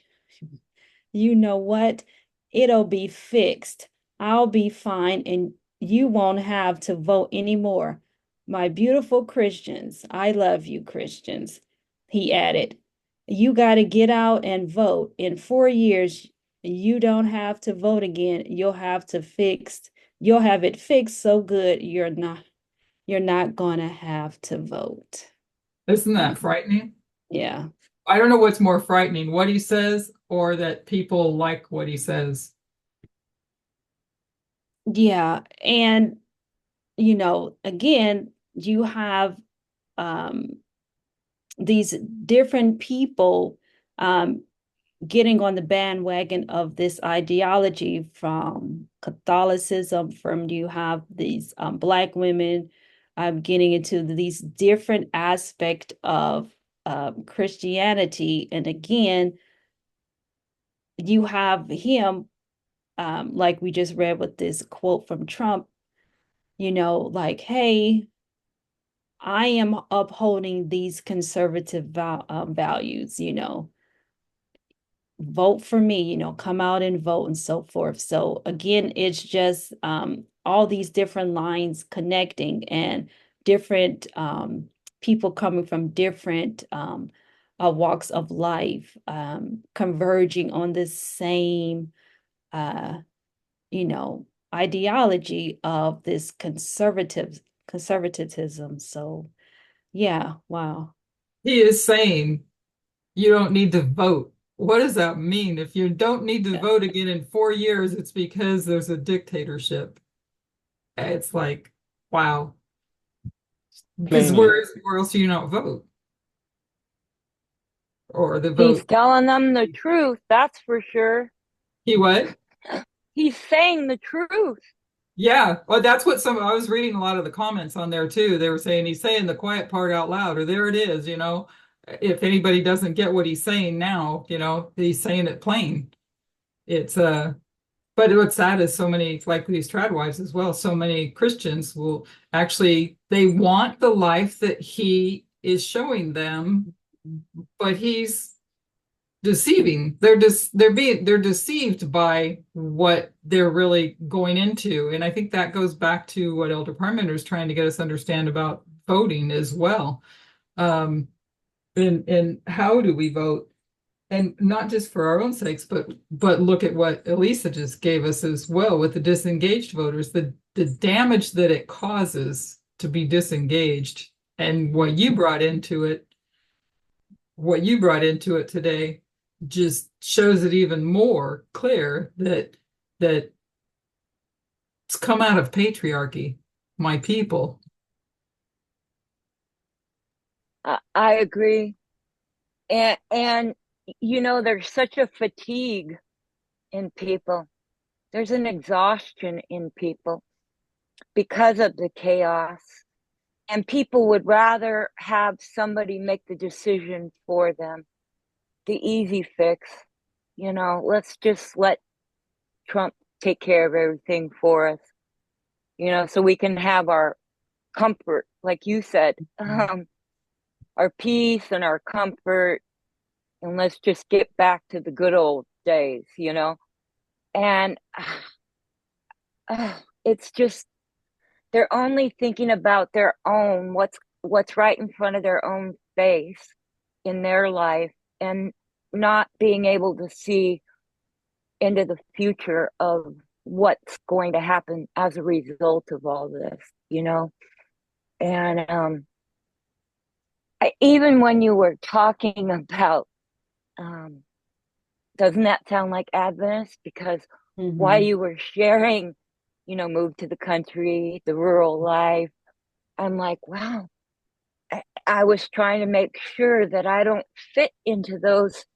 You know what? It'll be fixed. I'll be fine and you won't have to vote anymore. My beautiful Christians, I love you, Christians. He added, you got to get out and vote. In 4 years, you don't have to vote again. You'll have it fixed so good you're not gonna have to vote. Isn't that frightening? Yeah. I don't know what's more frightening, what he says or that people like what he says. Yeah. And again, you have um these different people getting on the bandwagon of this ideology, from Catholicism, from you have these Black women getting into these different aspects of Christianity. And again, you have him, like we just read with this quote from Trump, like, hey, I am upholding these conservative values, vote for me, come out and vote and so forth. So again, it's just all these different lines connecting, and different people coming from different walks of life, converging on this same, uh, ideology of this conservatism. So yeah, wow. He is saying you don't need to vote. What does that mean? If you don't need to Yeah. vote again in 4 years, it's because there's a dictatorship. It's like, wow. Because Plainly. where else do you not vote? Or the He's vote. telling them the truth, that's for sure. He what? He's saying the truth. Yeah, well, that's what I was reading a lot of the comments on there too. They were saying he's saying the quiet part out loud, or there it is, you know. If anybody doesn't get what he's saying now, you know, he's saying it plain. It's but what's sad is so many, like these trad wives as well, so many Christians will actually, they want the life that he is showing them, but he's deceiving. They're deceived by what they're really going into. And I think that goes back to what Elder Parmenter is trying to get us to understand about voting as well. Um, and how do we vote? And not just for our own sakes, but look at what Elisa just gave us as well with the disengaged voters, the damage that it causes to be disengaged, and what you brought into it today just shows it even more clear that it's come out of patriarchy, my people. I agree. And you know, there's such a fatigue in people. There's an exhaustion in people because of the chaos. And people would rather have somebody make the decision for them, the easy fix. You know, let's just let Trump take care of everything for us, you know, so we can have our comfort, like you said, our peace and our comfort. And let's just get back to the good old days, you know? And it's just, they're only thinking about their own, what's right in front of their own face in their life, and not being able to see into the future of what's going to happen as a result of all this, you know? And even when you were talking about, um, doesn't that sound like Adventist? Because while you were sharing, you know, move to the country, the rural life, I'm like, wow, I was trying to make sure that I don't fit into those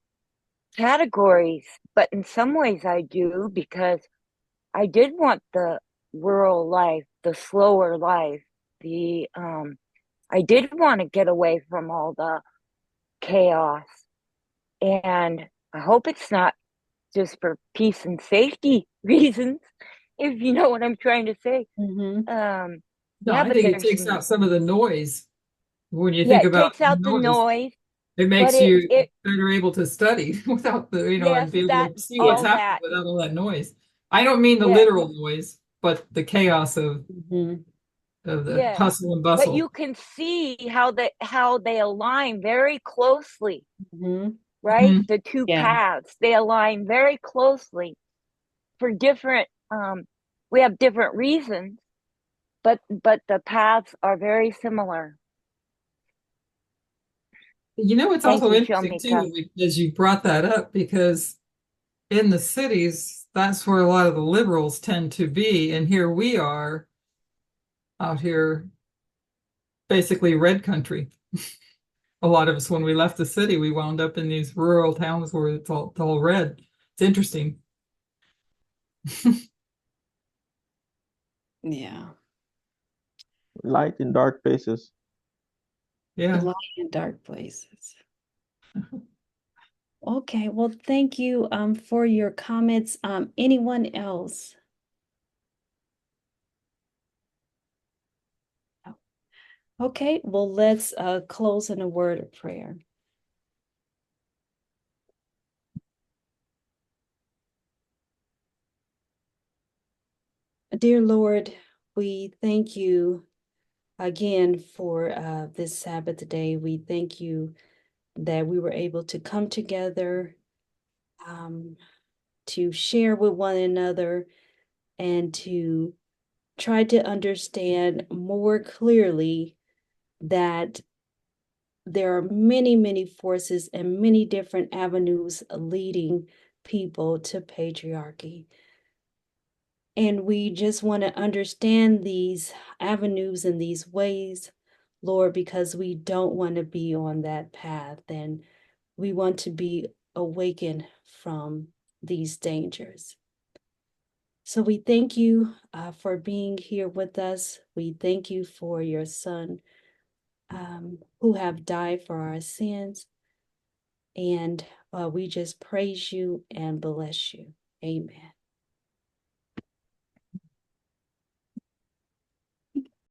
categories. But in some ways I do, because I did want the rural life, the slower life, the I did want to get away from all the chaos. And I hope it's not just for peace and safety reasons, if you know what I'm trying to say. No, Yeah, I but think it there's takes out some of the noise when you yeah, think it about takes out the noise. noise, It but makes it you it better able to study without the, you know, and yes, be able that to see what's all happening that. without all that noise. I don't mean the Yeah, literal noise, but the chaos of the yes. hustle and But bustle. you can see how they align very closely, right? Mhm. The two Yeah. paths, they align very closely for different we have different reasons, but the paths are very similar. You know, it's Thank also you, interesting Shelmika. too, as you brought that up, because in the cities, that's where a lot of the liberals tend to be. And here we are out here, basically red country. A lot of us, when we left the city, we wound up in these rural towns where it's all red. It's interesting. Yeah. Light in dark places. Yeah. Light in dark places. Okay, well, thank you for your comments. Anyone else? Okay, well, let's close in a word of prayer. Dear Lord, we thank you again for this Sabbath day. We thank you that we were able to come together um, to share with one another and to try to understand more clearly that there are many, many forces and many different avenues leading people to patriarchy. And we just want to understand these avenues and these ways, Lord, because we don't want to be on that path. And we want to be awakened from these dangers. So we thank you for being here with us. We thank you for your son who have died for our sins. And we just praise you and bless you. Amen.